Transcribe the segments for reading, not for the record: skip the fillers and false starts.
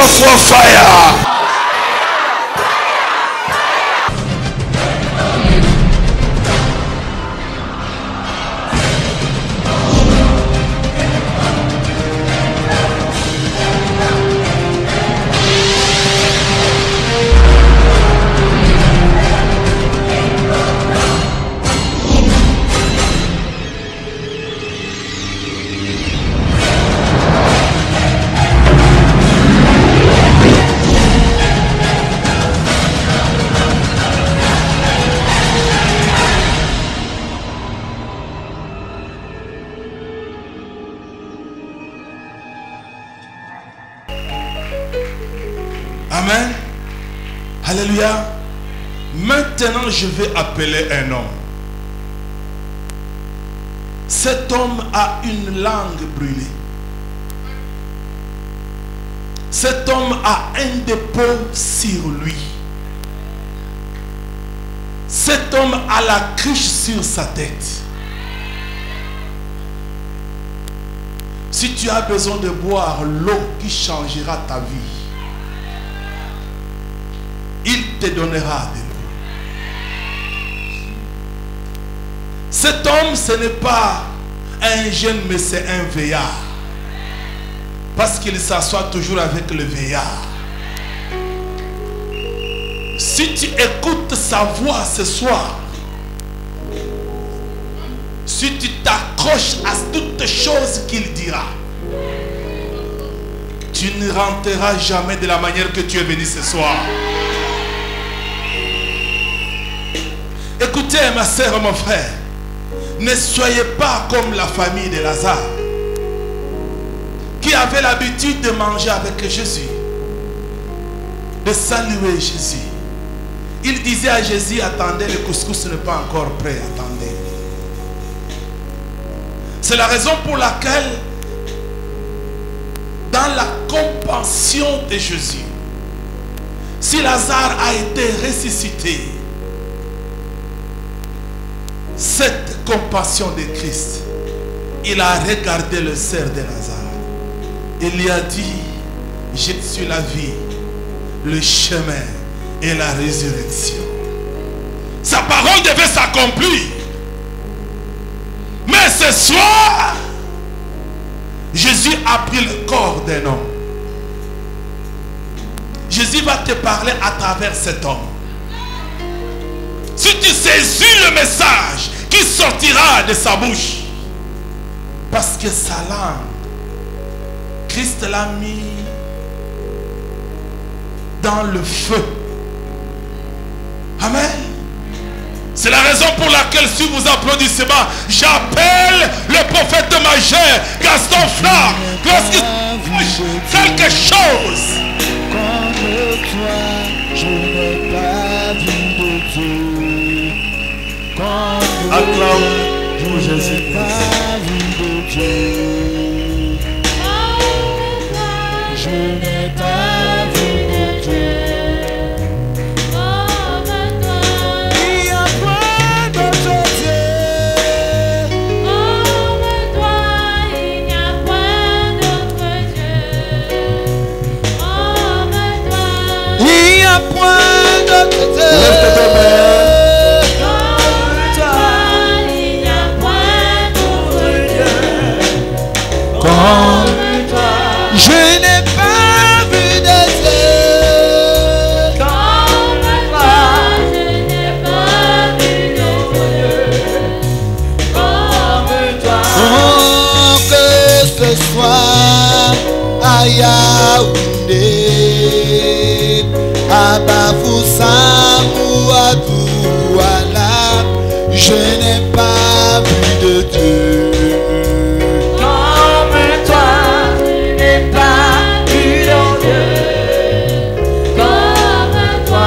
for fire. Amen. Alléluia. Maintenant, je vais appeler un homme. Cet homme a une langue brûlée. Cet homme a un dépôt sur lui. Cet homme a la cruche sur sa tête. Si tu as besoin de boire l'eau qui changera ta vie, il te donnera de l'eau. Cet homme, ce n'est pas un jeune, mais c'est un vieillard. Parce qu'il s'assoit toujours avec le vieillard. Si tu écoutes sa voix ce soir, si tu t'accroches à toutes choses qu'il dira, tu ne rentreras jamais de la manière que tu es venu ce soir. Écoutez, ma soeur, mon frère, ne soyez pas comme la famille de Lazare qui avait l'habitude de manger avec Jésus, de saluer Jésus. Il disait à Jésus, attendez, le couscous n'est pas encore prêt, attendez. C'est la raison pour laquelle, dans la compassion de Jésus, si Lazare a été ressuscité, cette compassion de Christ, il a regardé le ser de Lazare. Il lui a dit, je suis la vie, le chemin et la résurrection. Sa parole devait s'accomplir. Mais ce soir, Jésus a pris le corps d'un homme. Jésus va te parler à travers cet homme. Si tu saisis le message qui sortira de sa bouche, parce que sa langue, Christ l'a mis dans le feu. Amen. C'est la raison pour laquelle, si vous applaudissez pas, j'appelle le prophète majeur Gaston Flard. Lorsqu'il touche quelque chose, comme toi, je n'ai pas vu de Dieu. acclame pour Jésus. Je n'ai pas vu de Dieu. Il y a point d'autre Dieu. Comme toi, il n'y a point d'autre Dieu. Comme toi, Il n'y a point d'autre Dieu. Lève tes deux mains. Je n'ai pas vu de Dieu. comme toi, je n'ai pas vu d'autre. Comme toi, Oh, que ce soit à Yaoundé, à Bafoussam ou à Douala, je n'ai pas vu de Dieu.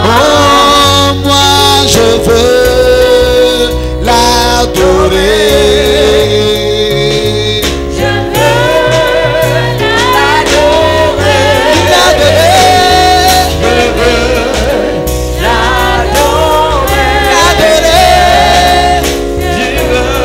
Oh, moi je veux l'adorer. je veux l'adorer. L'adorer. Je veux l'adorer. L'adorer. Je veux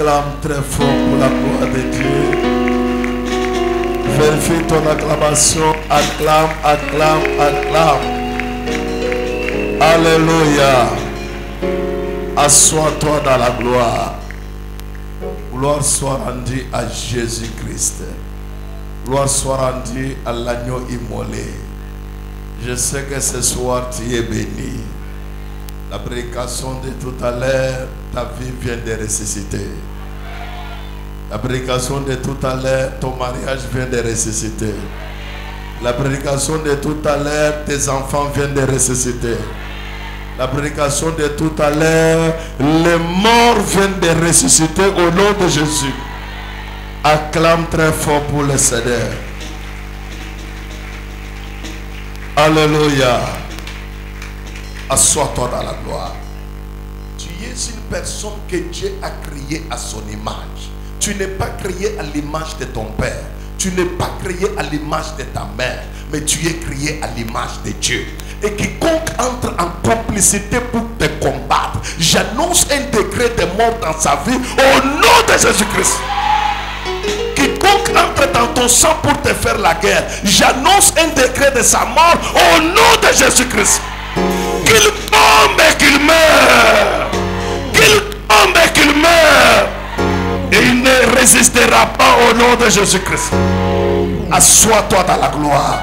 Acclame très fort pour la gloire de Dieu. Vérifie ton acclamation. Acclame, acclame, acclame. Alléluia. Assois-toi dans la gloire. Gloire soit rendue à Jésus-Christ. Gloire soit rendue à l'agneau immolé. Je sais que ce soir tu es béni. La prédication de tout à l'heure, ta vie vient de ressusciter. La prédication de tout à l'heure, ton mariage vient de ressusciter. La prédication de tout à l'heure, tes enfants viennent de ressusciter. La prédication de tout à l'heure, les morts viennent de ressusciter au nom de Jésus. Acclame très fort pour le Seigneur. Alléluia. Assois-toi dans la gloire. Tu es une personne que Dieu a créée à son image. Tu n'es pas créé à l'image de ton père. Tu n'es pas créé à l'image de ta mère. Mais tu es créé à l'image de Dieu. Et quiconque entre en complicité pour te combattre, j'annonce un décret de mort dans sa vie au nom de Jésus-Christ. Quiconque entre dans ton sang pour te faire la guerre, j'annonce un décret de sa mort au nom de Jésus-Christ. Qu'il tombe et qu'il meure. Qu'il tombe et qu'il meure. Et il ne résistera pas au nom de Jésus-Christ. Assois-toi dans la gloire.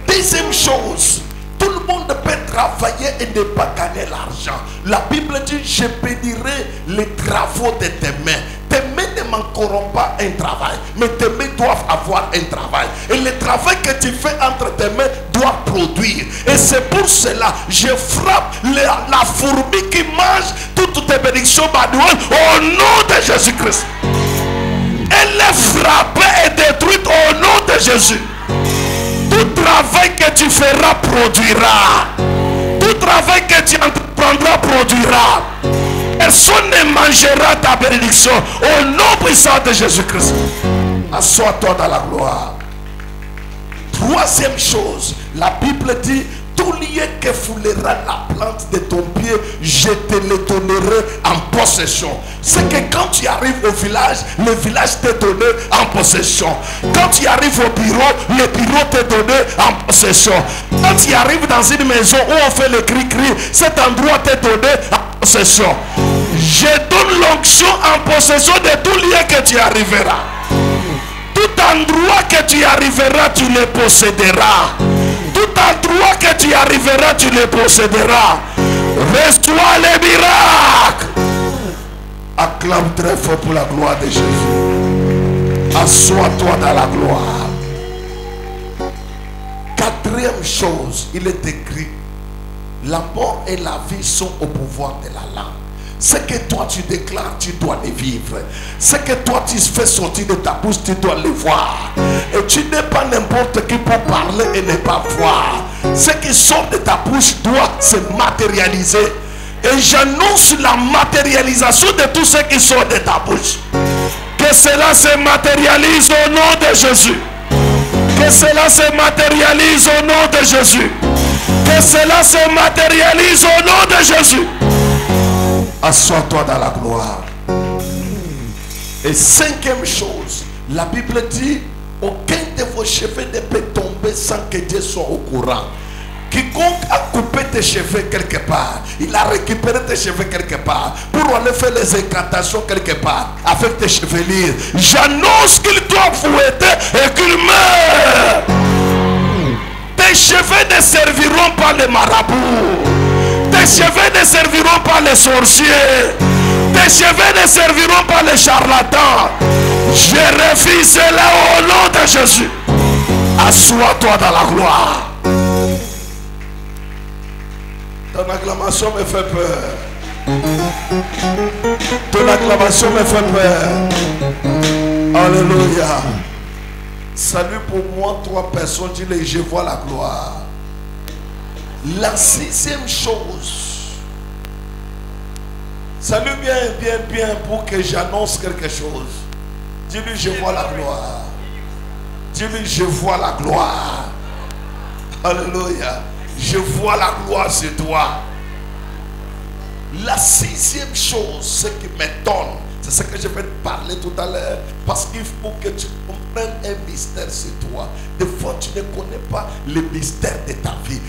Deuxième chose, tout le monde peut travailler et ne pas gagner l'argent. La Bible dit, je bénirai les travaux de tes mains. Tes mains ne manqueront pas un travail, mais tes mains doivent avoir un travail. Et le travail que tu fais entre tes mains doit produire. Et c'est pour cela je frappe la fourmi qui mange toutes tes bénédictions manuelles au nom de Jésus-Christ. Elle est frappée et détruite au nom de Jésus. Tout travail que tu feras produira. Tout travail que tu entreprendras produira. Personne ne mangera ta bénédiction au nom puissant de Jésus-Christ. Assois-toi dans la gloire. Troisième chose, la Bible dit, tout lieu que foulera la plante de ton pied, je te le donnerai en possession. C'est que quand tu arrives au village, le village t'est donné en possession. Quand tu arrives au bureau, le bureau t'est donné en possession. Quand tu arrives dans une maison où on fait le cri-cri, cet endroit t'est donné en possession. Je donne l'onction en possession de tout lieu que tu arriveras. Tout endroit que tu arriveras, tu le posséderas. Tout endroit que tu arriveras, tu le posséderas. Reçois les miracles. Acclame très fort pour la gloire de Jésus. Assois-toi dans la gloire. Quatrième chose, il est écrit, la mort et la vie sont au pouvoir de la langue. Ce que toi tu déclares, tu dois les vivre. Ce que toi tu fais sortir de ta bouche, tu dois le voir. Et tu n'es pas n'importe qui pour parler et ne pas voir. Ce qui sort de ta bouche doit se matérialiser. Et j'annonce la matérialisation de tout ce qui sort de ta bouche. Que cela se matérialise au nom de Jésus. Que cela se matérialise au nom de Jésus. Que cela se matérialise au nom de Jésus. Assois-toi dans la gloire. Et cinquième chose, la Bible dit, aucun de vos cheveux ne peut tomber sans que Dieu soit au courant. Quiconque a coupé tes cheveux quelque part, il a récupéré tes cheveux quelque part pour aller faire les incantations quelque part avec tes chevelures. J'annonce qu'il doit fouetter et qu'il meurt. Tes cheveux ne serviront pas les marabouts. Tes cheveux ne serviront pas les sorciers. Tes cheveux ne serviront pas les charlatans. Je refuse cela au nom de Jésus. Assois-toi dans la gloire. Ton acclamation me fait peur. Ton acclamation me fait peur. Alléluia. Salut pour moi, 3 personnes. Dis-le, je vois la gloire. La sixième chose. Salut bien pour que j'annonce quelque chose. Dis-lui, je vois la gloire. Dis-lui, je vois la gloire. Alléluia. Je vois la gloire sur toi. La sixième chose, ce qui m'étonne, c'est ce que je vais te parler tout à l'heure, parce qu'il faut que tu comprennes un mystère sur toi. Des fois, tu ne connais pas le mystère de ta vie.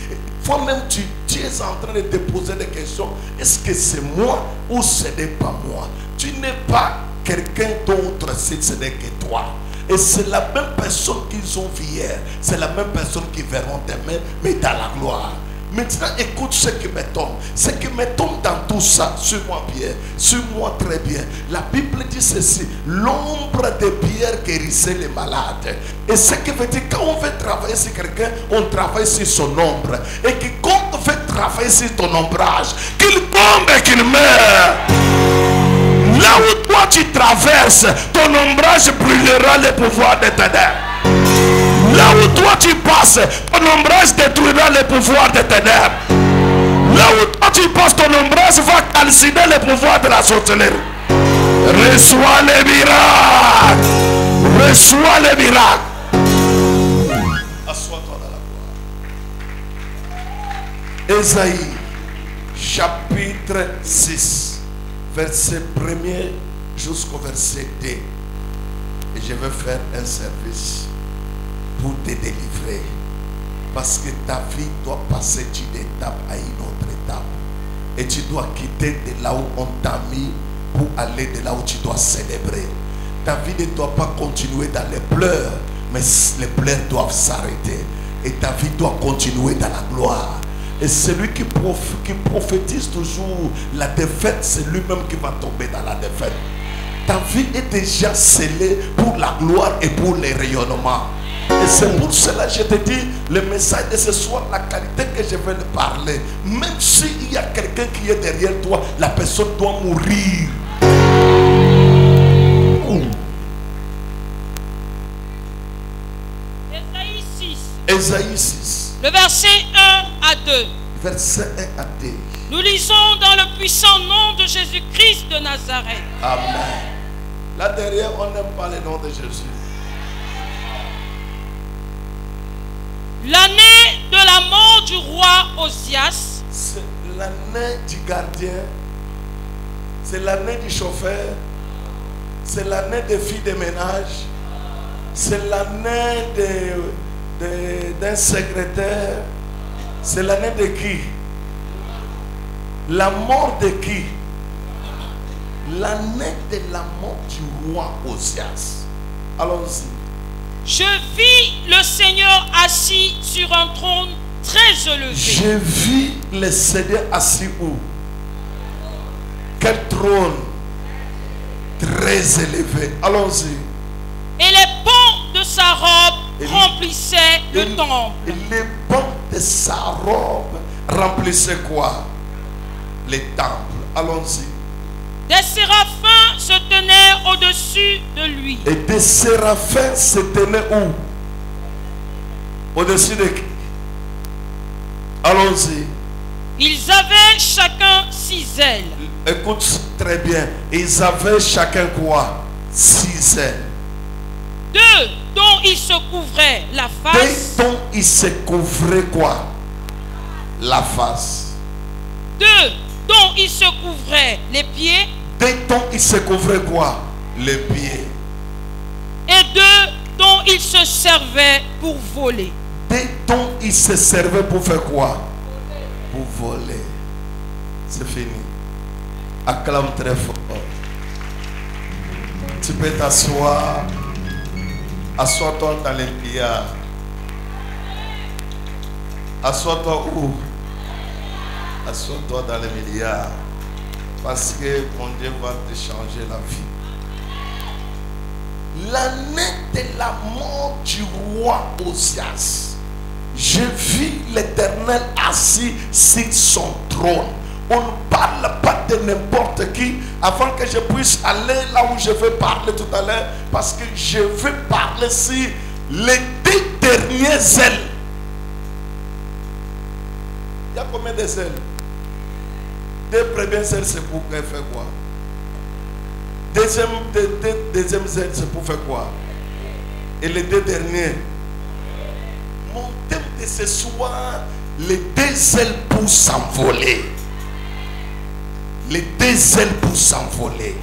Toi-même, tu es en train de te poser des questions. Est-ce que c'est moi ou ce n'est pas moi? Tu n'es pas quelqu'un d'autre si ce n'est que toi. Et c'est la même personne qu'ils ont vu hier. C'est la même personne qu'ils verront demain, mais dans la gloire. Maintenant, écoute ce qui me tombe. Ce qui me tombe dans tout ça, suis-moi bien, suis-moi très bien. La Bible dit ceci: l'ombre de Pierre guérissait les malades. Et ce qui veut dire, quand on veut travailler sur quelqu'un, on travaille sur son ombre. Et que quand on veut travailler sur ton ombrage, qu'il tombe et qu'il meure. Là où toi tu traverses, ton ombrage brûlera le pouvoir de ténèbres. Là où toi tu passes, ton ombrage détruira le pouvoir des ténèbres. Là où toi tu passes, ton ombrage va calciner le pouvoir de la sorcellerie. Reçois les miracles. Reçois les miracles. Assois-toi dans la gloire. Ésaïe, chapitre 6, verset 1er jusqu'au verset 2. Et je vais faire un service pour te délivrer, parce que ta vie doit passer d'une étape à une autre étape, et tu dois quitter de là où on t'a mis pour aller de là où tu dois célébrer. Ta vie ne doit pas continuer dans les pleurs, mais les pleurs doivent s'arrêter, et ta vie doit continuer dans la gloire. Et celui qui prophétise toujours la défaite, c'est lui-même qui va tomber dans la défaite. Ta vie est déjà scellée pour la gloire et pour les rayonnements. Et c'est pour cela que je te dis, le message de ce soir, la qualité que je vais te parler, même s'il y a quelqu'un qui est derrière toi, la personne doit mourir. Ésaïe 6. Ésaïe 6. Le verset 1 à 2. Verset 1 à 2. Nous lisons dans le puissant nom de Jésus-Christ de Nazareth. Amen. Là derrière, on n'aime pas le nom de Jésus. L'année de la mort du roi Osias, C'est l'année du gardien. C'est l'année du chauffeur. C'est l'année des filles de ménage. C'est l'année d'un secrétaire. C'est l'année de qui? La mort de qui? L'année de la mort du roi Osias. Allons-y. je vis le Seigneur assis sur un trône très élevé. Je vis le Seigneur assis où? Quel trône? Très élevé. Allons-y. Et les pans de sa robe remplissaient le temple. Et les pans de sa robe remplissaient quoi? Les temples. Allons-y. Des séraphins se tenaient au-dessus de lui. Et des séraphins se tenaient où? Au-dessus de qui? Allons-y. Ils avaient chacun 6 ailes. Écoute très bien. Ils avaient chacun quoi? 6 ailes. 2 dont ils se couvraient la face. Dès dont ils se couvraient quoi? La face. 2 dont ils se couvraient les pieds. Dès dont ils se couvraient quoi? Les pieds. Et 2 dont ils se servaient pour voler. Dès dont ils se servaient pour faire quoi? Pour voler. C'est fini. Acclame très fort. Tu peux t'asseoir. Assois-toi dans les milliards. Assois-toi où? Assois-toi dans les milliards. Parce que mon Dieu va te changer la vie. L'année de la mort du roi Osias, je vis l'Éternel assis sur son trône. On ne parle pas de n'importe qui avant que je puisse aller là où je vais parler tout à l'heure, parce que je vais parler sur les 2 dernières ailes. Il y a combien de ailes? 2 premières ailes, c'est pour faire quoi? Deuxième aile, c'est pour faire quoi? Et les 2 derniers? Mon thème de ce soir, les 2 ailes pour s'envoler. les deux ailes pour s'envoler.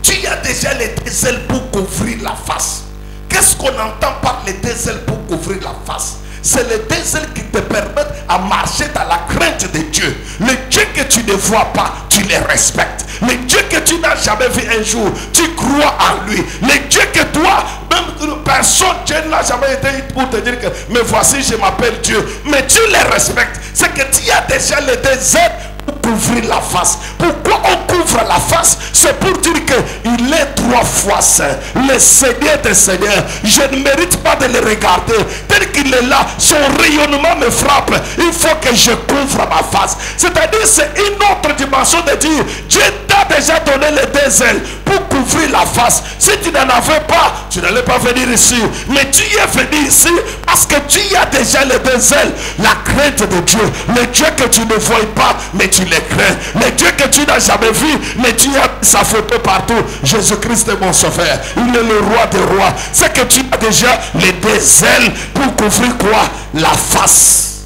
Tu as déjà les deux ailes pour couvrir la face. Qu'est-ce qu'on entend par les deux ailes pour couvrir la face? C'est les deux ailes qui te permettent à marcher dans la crainte de Dieu. Le Dieu que tu ne vois pas, tu les respectes. Le Dieu que tu n'as jamais vu un jour, tu crois en lui. Le Dieu que toi, même personne, Dieu n'a jamais été pour te dire que, mais voici, je m'appelle Dieu. Mais tu les respectes. C'est que tu as déjà les deux ailes pour couvrir la face. Pourquoi on couvre la face? C'est pour dire qu'il est trois fois saint, le Seigneur des Seigneurs. Je ne mérite pas de le regarder. Tel qu'il est là, son rayonnement me frappe. Il faut que je couvre ma face. C'est-à-dire, c'est une autre dimension de dire, Dieu t'a déjà donné les deux ailes pour couvrir la face. Si tu n'en avais pas, tu n'allais pas venir ici. Mais tu es venu ici parce que tu as déjà les deux ailes. La crainte de Dieu. Le Dieu que tu ne vois pas, mais tu le crains. Le Dieu que tu n'as jamais vu, mais tu as sa photo partout. Jésus-Christ est mon sauveur. Il est le roi des rois. C'est que tu as déjà les deux ailes pour couvrir quoi? La face.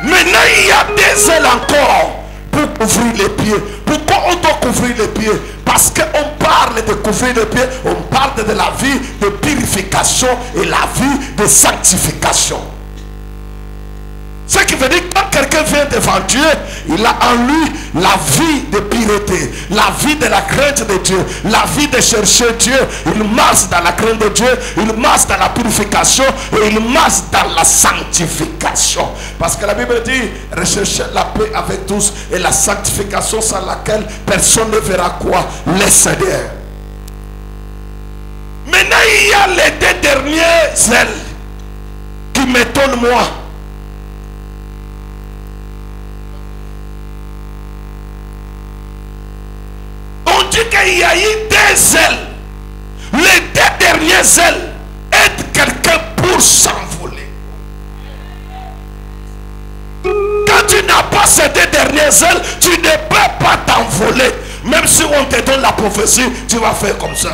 Maintenant, il y a des ailes encore pour couvrir les pieds. Pourquoi on doit couvrir les pieds? Parce qu'on parle de couvrir les pieds, on parle de la vie de purification et la vie de sanctification. Ce qui veut dire que quand quelqu'un vient devant Dieu, il a en lui la vie de pureté, la vie de la crainte de Dieu, la vie de chercher Dieu. Il marche dans la crainte de Dieu, il marche dans la purification et il marche dans la sanctification. Parce que la Bible dit, recherchez la paix avec tous et la sanctification sans laquelle personne ne verra quoi? Le Seigneur. Maintenant, il y a les deux dernières ailes qui m'étonnent moi. On dit qu'il y a eu deux ailes. Les deux dernières ailes aident quelqu'un pour s'envoler. Quand tu n'as pas ces deux dernières ailes, tu ne peux pas t'envoler. Même si on te donne la prophétie, tu vas faire comme ça.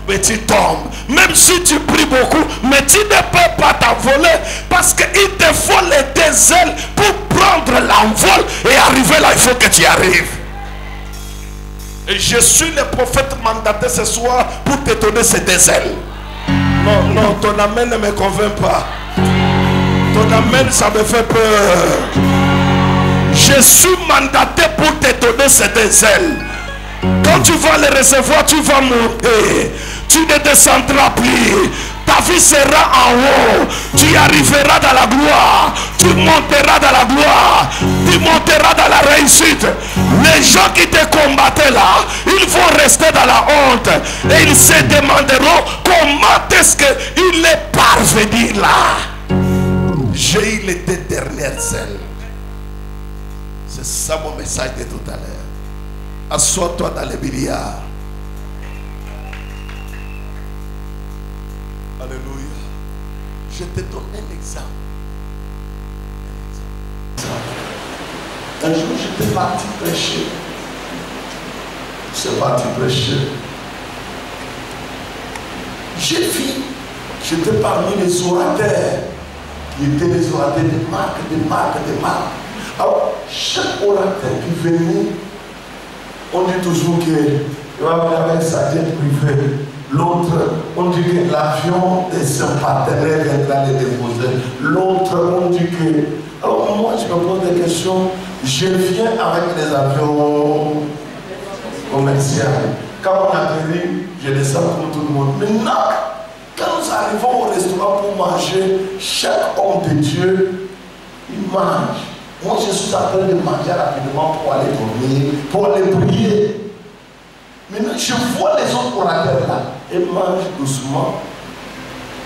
Mais tu tombes. Même si tu pries beaucoup, mais tu ne peux pas t'envoler. Parce qu'il te faut les deux ailes pour prendre l'envol et arriver là, il faut que tu arrives. Et je suis le prophète mandaté ce soir pour te donner ces deux ailes. Non, non, ton amen ne me convainc pas. Ton amen, ça me fait peur. Je suis mandaté pour te donner ces deux ailes. Quand tu vas les recevoir, tu vas monter. Tu ne descendras plus. Ta vie sera en haut. Tu arriveras dans la gloire. Tu monteras dans la gloire. Tu monteras dans la réussite. Les gens qui te combattaient là, ils vont rester dans la honte. Et ils se demanderont comment est-ce qu'il est parvenu là. J'ai eu les deux dernières ailes. C'est ça mon message de tout à l'heure. Assois-toi dans les milliards. Alléluia. Je te donne un exemple. Un jour, j'étais parti prêcher. Je suis parti prêcher. J'ai vu, j'étais parmi les orateurs. Il était les orateurs de marque, de marque, de marque. Alors, chaque orateur qui venait, on dit toujours qu'il va venir avec sa jet privée. L'autre, on dit que l'avion de son partenaire viendra les déposer. L'autre, on dit que... Alors moi, je me pose des questions. Je viens avec des avions commerciaux. Quand on atterrit, je descends comme tout le monde. Maintenant, quand nous arrivons au restaurant pour manger, chaque homme de Dieu, il mange. Moi, je suis en train de manger rapidement pour aller dormir, pour aller prier. Maintenant, je vois les autres orateurs là. Ils mangent doucement.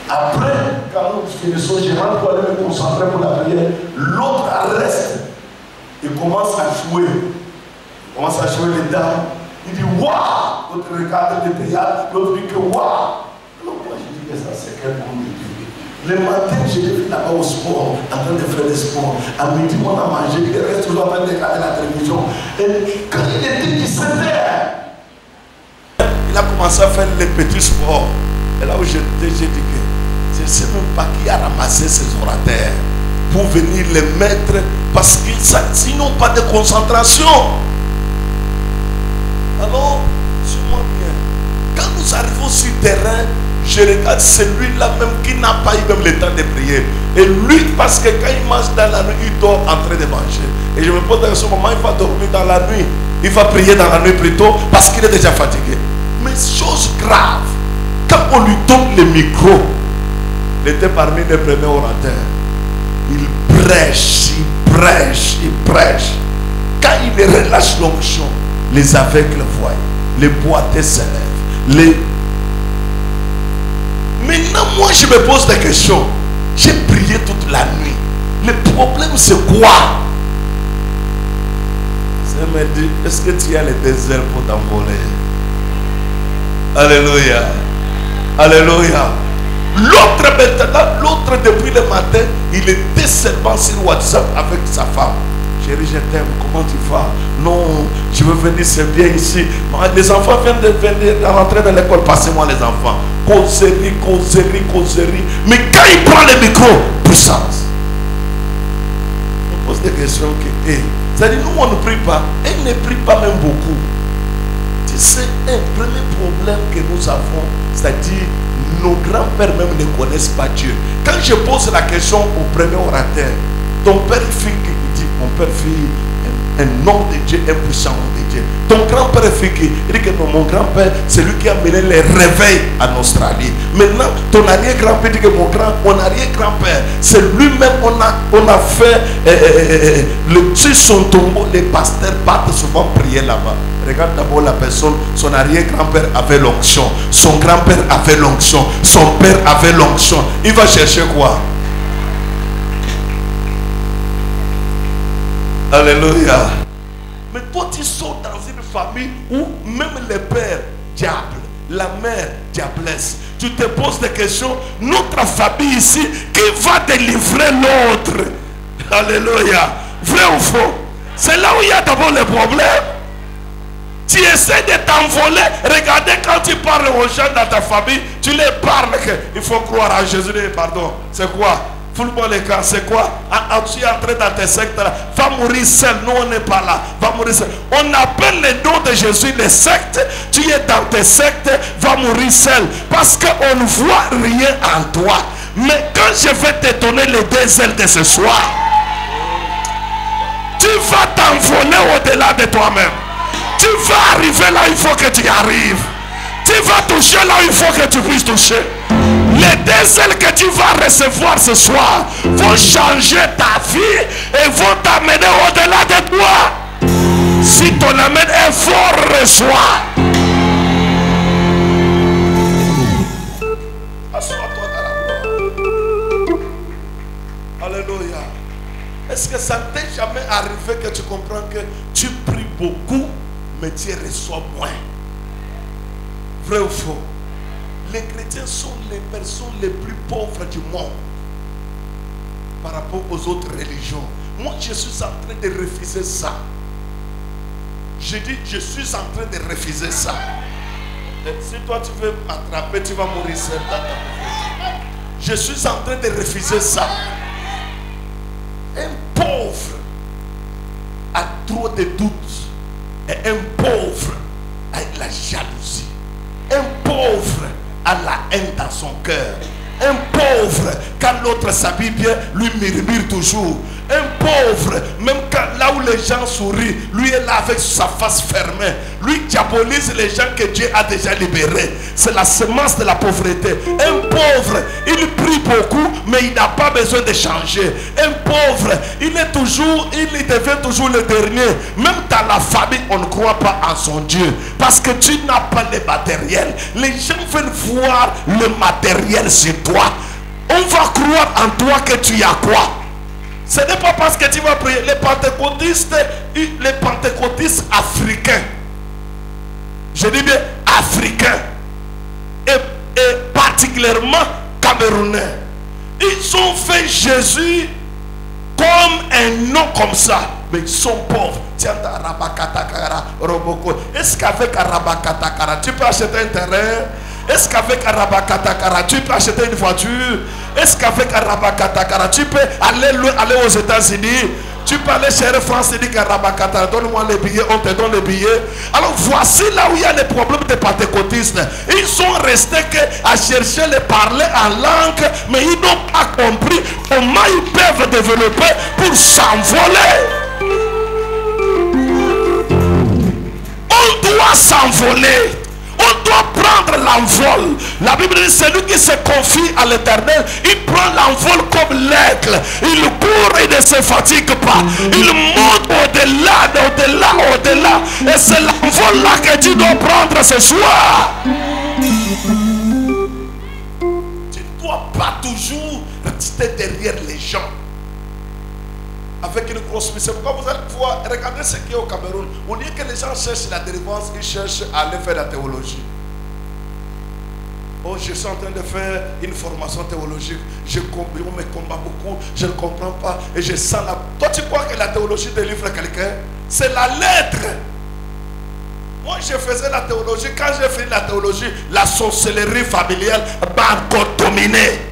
Après, quand nous finissons, je rentre pour aller me concentrer pour la prière. L'autre reste. Il commence à jouer. Il commence à jouer les dames. Il dit waouh! L'autre regarde le théâtre. L'autre dit que waouh! Alors moi, je dis que ça, c'est quel monde de Dieu. Le matin, je l'ai vu là-bas au sport, en train de faire des sports. À midi, on a mangé. Il reste toujours en train de regarder la télévision. Et quand il était 17h, il a commencé à faire les petits sports. Et là où j'ai dit que je ne sais même pas qui a ramassé ces orateurs. pour venir les mettre parce qu'ils n'ont pas de concentration. Alors, suis-moi bien. Quand nous arrivons sur le terrain, je regarde celui-là même qui n'a pas eu même le temps de prier. Et lui, parce que quand il mange dans la nuit, il dort en train de manger. Et je me pose à ce moment, il va dormir dans la nuit. Il va prier dans la nuit plutôt parce qu'il est déjà fatigué. Mais chose grave, quand on lui donne le micro, il était parmi les premiers orateurs. Il prêche, il prêche, il prêche. Quand il relâche l'onction, les aveugles voient, les boiteux se lèvent. Maintenant, moi, je me pose des questions. J'ai prié toute la nuit. Le problème, c'est quoi? Ça me dit, est-ce que tu as le désert pour t'envoler? Alléluia. Alléluia. L'autre maintenant, l'autre depuis le matin, il était seulement sur WhatsApp avec sa femme. Chérie, je t'aime, comment tu vas? Non, je veux venir, c'est bien ici. Les enfants viennent de venir rentrer dans l'école, passez-moi les enfants. Causerie, causerie, causerie. Mais quand il prend le micro, puissance. On pose des questions que, c'est-à-dire, nous, on ne prie pas. Elle ne prie pas même beaucoup. Tu sais, un premier problème que nous avons, c'est-à-dire, nos grands-pères même ne connaissent pas Dieu. Quand je pose la question au premier orateur, ton père fit, il dit, mon père fit un homme de Dieu, un puissant homme de Dieu. Ton grand-père fit qui? Il dit que non, mon grand-père, c'est lui qui a mené les réveils en Australie. Maintenant, ton arrière-grand-père dit que mon arrière-grand-père, c'est lui-même, on a fait sur son tombeau, les pasteurs partent souvent prier là-bas. Regarde d'abord la personne, son arrière-grand-père avait l'onction, son grand-père avait l'onction, son père avait l'onction. Il va chercher quoi? Alléluia. Mais toi tu sors dans une famille où même le père, diable, la mère, diablesse. Tu te poses des questions. Notre famille ici, qui va délivrer l'autre? Alléluia. Vrai ou faux? C'est là où il y a d'abord le problème. Tu essaies de t'envoler. Regardez quand tu parles aux gens dans ta famille, tu les parles qu'il faut croire à Jésus. Pardon, c'est quoi? Fous-moi les cas, c'est quoi? Tu es entré dans tes sectes là. Va mourir seul. Nous on n'est pas là. Va mourir seul. On appelle le nom de Jésus les sectes. Tu es dans tes sectes. Va mourir seul. Parce qu'on ne voit rien en toi. Mais quand je vais te donner les deux ailes de ce soir, tu vas t'envoler au-delà de toi-même. Tu vas arriver là, il faut que tu arrives. Tu vas toucher là, il faut que tu puisses toucher. Les deux ailes que tu vas recevoir ce soir vont changer ta vie et vont t'amener au-delà de toi. Si ton amen est fort, reçois. Assois-toi dans la gloire. Alléluia. Est-ce que ça t'est jamais arrivé que tu comprends que tu pries beaucoup, mais tu reçois moins? Vrai ou faux? Les chrétiens sont les personnes les plus pauvres du monde par rapport aux autres religions. Moi, je suis en train de refuser ça. Je dis, je suis en train de refuser ça. Et si toi, tu veux m'attraper, tu vas mourir seul dans ta vie. Je suis en train de refuser ça. Un pauvre a trop de doutes. Et un pauvre a la jalousie. Un pauvre a la haine dans son cœur. Un pauvre, quand l'autre s'habille bien, lui murmure toujours. Un pauvre, même quand, là où les gens sourient, lui est là avec sa face fermée. Lui diabolise les gens que Dieu a déjà libérés. C'est la semence de la pauvreté. Un pauvre, il prie beaucoup, mais il n'a pas besoin de changer. Un pauvre, il devient toujours le dernier. Même dans la famille, on ne croit pas en son Dieu. Parce que tu n'as pas le matériel. Les gens veulent voir le matériel sur toi. On va croire en toi que tu as quoi? Ce n'est pas parce que tu vas prier. Les pentecôtistes africains, je dis bien africains, et particulièrement camerounais, ils ont fait Jésus comme un nom comme ça, mais ils sont pauvres. Est-ce qu'avec Arabakatakara, tu peux acheter un terrain? Est-ce qu'avec Arabakatakara, tu peux acheter une voiture? Est-ce qu'avec Arabakatakara, tu peux aller aux États-Unis? Tu peux aller chez France et dire qu'Arabakatakara, donne-moi les billets, on te donne les billets. Alors voici là où il y a les problèmes des pentecôtistes. Ils sont restés à chercher les parler en langue, mais ils n'ont pas compris comment ils peuvent développer pour s'envoler. On doit s'envoler. On doit prendre l'envol. La Bible dit celui qui se confie à l'Éternel, il prend l'envol comme l'aigle. Il court et ne se fatigue pas. Il monte au-delà, au-delà, au-delà. Et c'est l'envol là que tu dois prendre ce soir. Tu ne dois pas toujours rester derrière les gens avec une grosse mission. Pourquoi vous allez pouvoir regarder ce qui est au Cameroun. Au lieu que les gens cherchent la délivrance, ils cherchent à aller faire la théologie. Oh, je suis en train de faire une formation théologique. On me combat beaucoup, je ne comprends pas. Et je sens la... Toi, tu crois que la théologie délivre quelqu'un? C'est la lettre. Moi, je faisais la théologie. Quand j'ai fini la théologie, la sorcellerie familiale m'a encore dominé.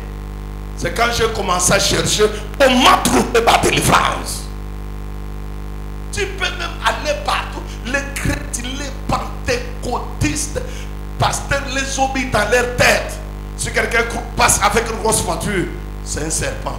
C'est quand j'ai commencé à chercher comment trouver ma délivrance. Tu peux même aller partout. Les chrétiens, les pentecôtistes, pasteurs les ont mis dans leur tête. Si quelqu'un passe avec une grosse voiture, c'est un serpent.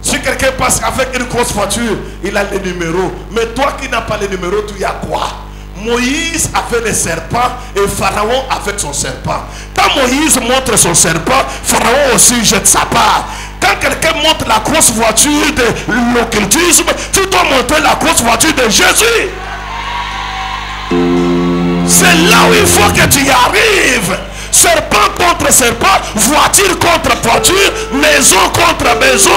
Si quelqu'un passe avec une grosse voiture, il a les numéros. Mais toi qui n'as pas les numéros, tu y as quoi? Moïse avait les serpents et Pharaon avec son serpent. Quand Moïse montre son serpent, Pharaon aussi jette sa part. Quand quelqu'un montre la grosse voiture de l'occultisme, tu dois montrer la grosse voiture de Jésus. C'est là où il faut que tu y arrives. Serpent contre serpent, voiture contre voiture, maison contre maison,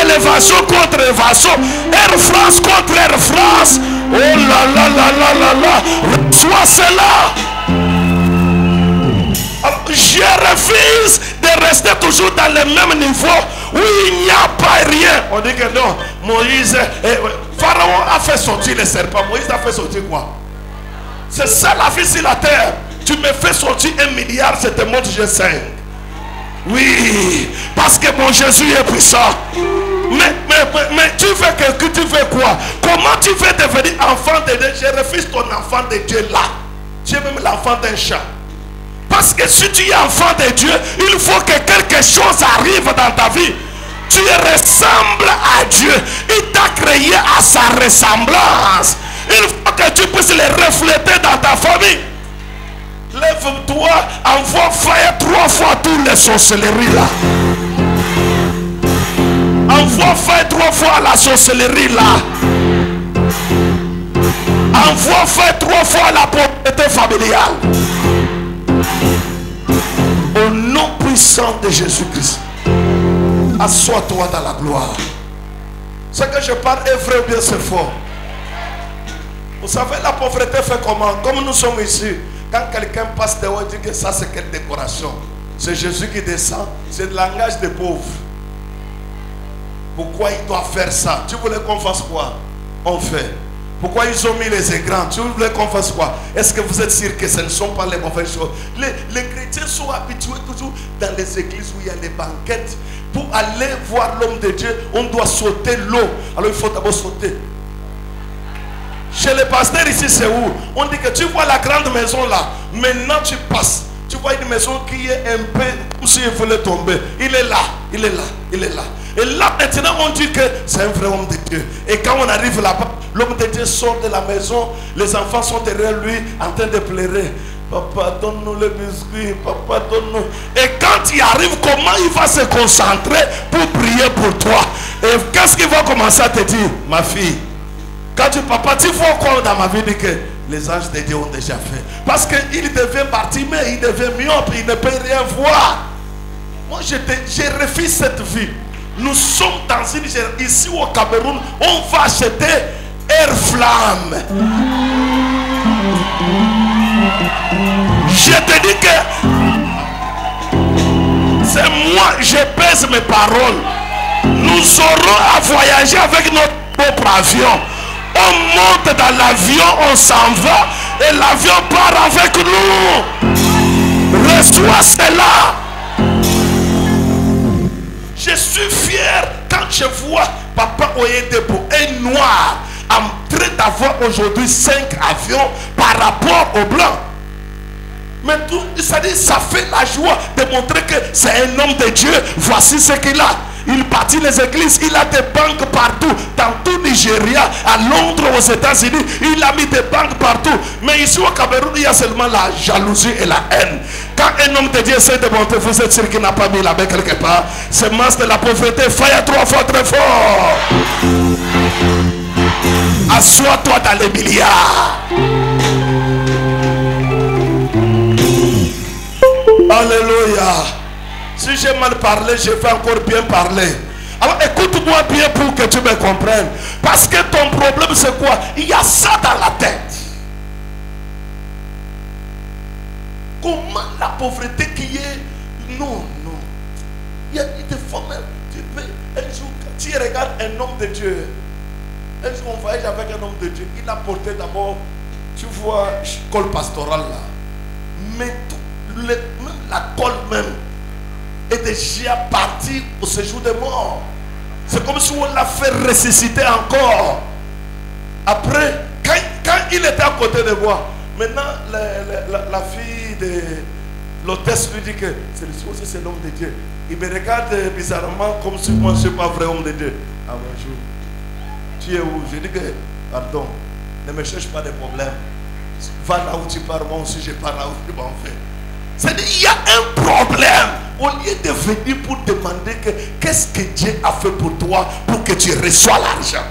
élévation contre élévation, Air France contre Air France. Oh là là là là là là, reçois cela. Je refuse de rester toujours dans le même niveau où il n'y a pas rien. On dit que non, Moïse, Pharaon a fait sortir les serpents. Moïse a fait sortir quoi? C'est ça la vie sur la terre. Tu me fais sortir 1 milliard, je te montre j'ai 5. Oui, parce que mon Jésus est puissant. Mais tu veux que tu veux quoi? Comment tu veux devenir enfant de Dieu? Je refuse ton enfant de Dieu là. Tu es même l'enfant d'un chat. Parce que si tu es enfant de Dieu, il faut que quelque chose arrive dans ta vie. Tu ressembles à Dieu. Il t'a créé à sa ressemblance. Il faut que tu puisses le refléter dans ta famille. Lève-toi, envoie fire 3 fois toutes les sorcelleries là. Envoie fire 3 fois la sorcellerie là. Envoie fire 3 fois la pauvreté familiale. Au nom puissant de Jésus-Christ, assois-toi dans la gloire. Ce que je parle est vrai ou bien c'est faux? Vous savez la pauvreté fait comment? Comme nous sommes ici, quand quelqu'un passe dehors, il dit que ça c'est quelle décoration? C'est Jésus qui descend, c'est le langage des pauvres. Pourquoi il doit faire ça? Tu voulais qu'on fasse quoi? On fait. Pourquoi ils ont mis les écrans? Tu voulais qu'on fasse quoi? Est-ce que vous êtes sûr que ce ne sont pas les mauvaises choses? Les chrétiens sont habitués toujours dans les églises où il y a les banquettes. Pour aller voir l'homme de Dieu, on doit sauter l'eau. Alors il faut d'abord sauter. Chez les pasteurs ici, c'est où? On dit que tu vois la grande maison là. Maintenant tu passes. Tu vois une maison qui est un peu comme s'il voulait tomber. Il est là, il est là, il est là. Et là maintenant on dit que c'est un vrai homme de Dieu. Et quand on arrive là-bas, l'homme de Dieu sort de la maison. Les enfants sont derrière lui en train de pleurer. Papa, donne-nous les biscuits. Papa, donne-nous. Et quand il arrive, comment il va se concentrer pour prier pour toi? Et qu'est-ce qu'il va commencer à te dire? Ma fille, quand tu papa, tu vois quoi dans ma vie? Dit que les anges de Dieu ont déjà fait. Parce qu'il devient partimé, il devient myope, il ne peut rien voir. Moi, je refuse cette vie. Nous sommes dans une génération. Ici au Cameroun, on va acheter Air Flamme. Je te dis que c'est moi, je pèse mes paroles. Nous aurons à voyager avec notre propre avion. On monte dans l'avion, on s'en va et l'avion part avec nous. Reçois cela. Je suis fier quand je vois Papa Oyedebo, un noir, en train d'avoir aujourd'hui 5 avions par rapport aux blancs. Mais tout, ça fait la joie de montrer que c'est un homme de Dieu. Voici ce qu'il a. Il bâtit les églises, il a des banques partout, dans tout Nigeria, à Londres, aux États-Unis, il a mis des banques partout. Mais ici au Cameroun, il y a seulement la jalousie et la haine. Quand un homme de Dieu essaie de monter, vous êtes sûr qu'il n'a pas mis la main quelque part. C'est masse de la pauvreté, faille 3 fois très fort. Assois-toi dans les milliards. Alléluia. Si j'ai mal parlé, je vais encore bien parler. Alors écoute-moi bien pour que tu me comprennes. Parce que ton problème c'est quoi? Il y a ça dans la tête. Comment la pauvreté qui est... Non, non. Il y a des fois même, tu peux... Un jour, quand tu regardes un homme de Dieu, un jour on voyage avec un homme de Dieu, il a porté d'abord, tu vois, col pastoral là. Mais tout, même la colle même est déjà partie au séjour des morts. C'est comme si on l'a fait ressusciter encore. Après, quand il était à côté de moi, maintenant la fille de l'hôtesse lui dit que c'est l'homme de Dieu. Il me regarde bizarrement comme si moi je ne suis pas vrai homme de Dieu. Ah bonjour. Tu es où? Je dis que, pardon, ne me cherche pas de problème. Va là où tu pars, moi aussi je pars là où tu m'en fais. C'est-à-dire qu'il y a un problème. Au lieu de venir pour demander que qu'est-ce que Dieu a fait pour toi pour que tu reçois l'argent.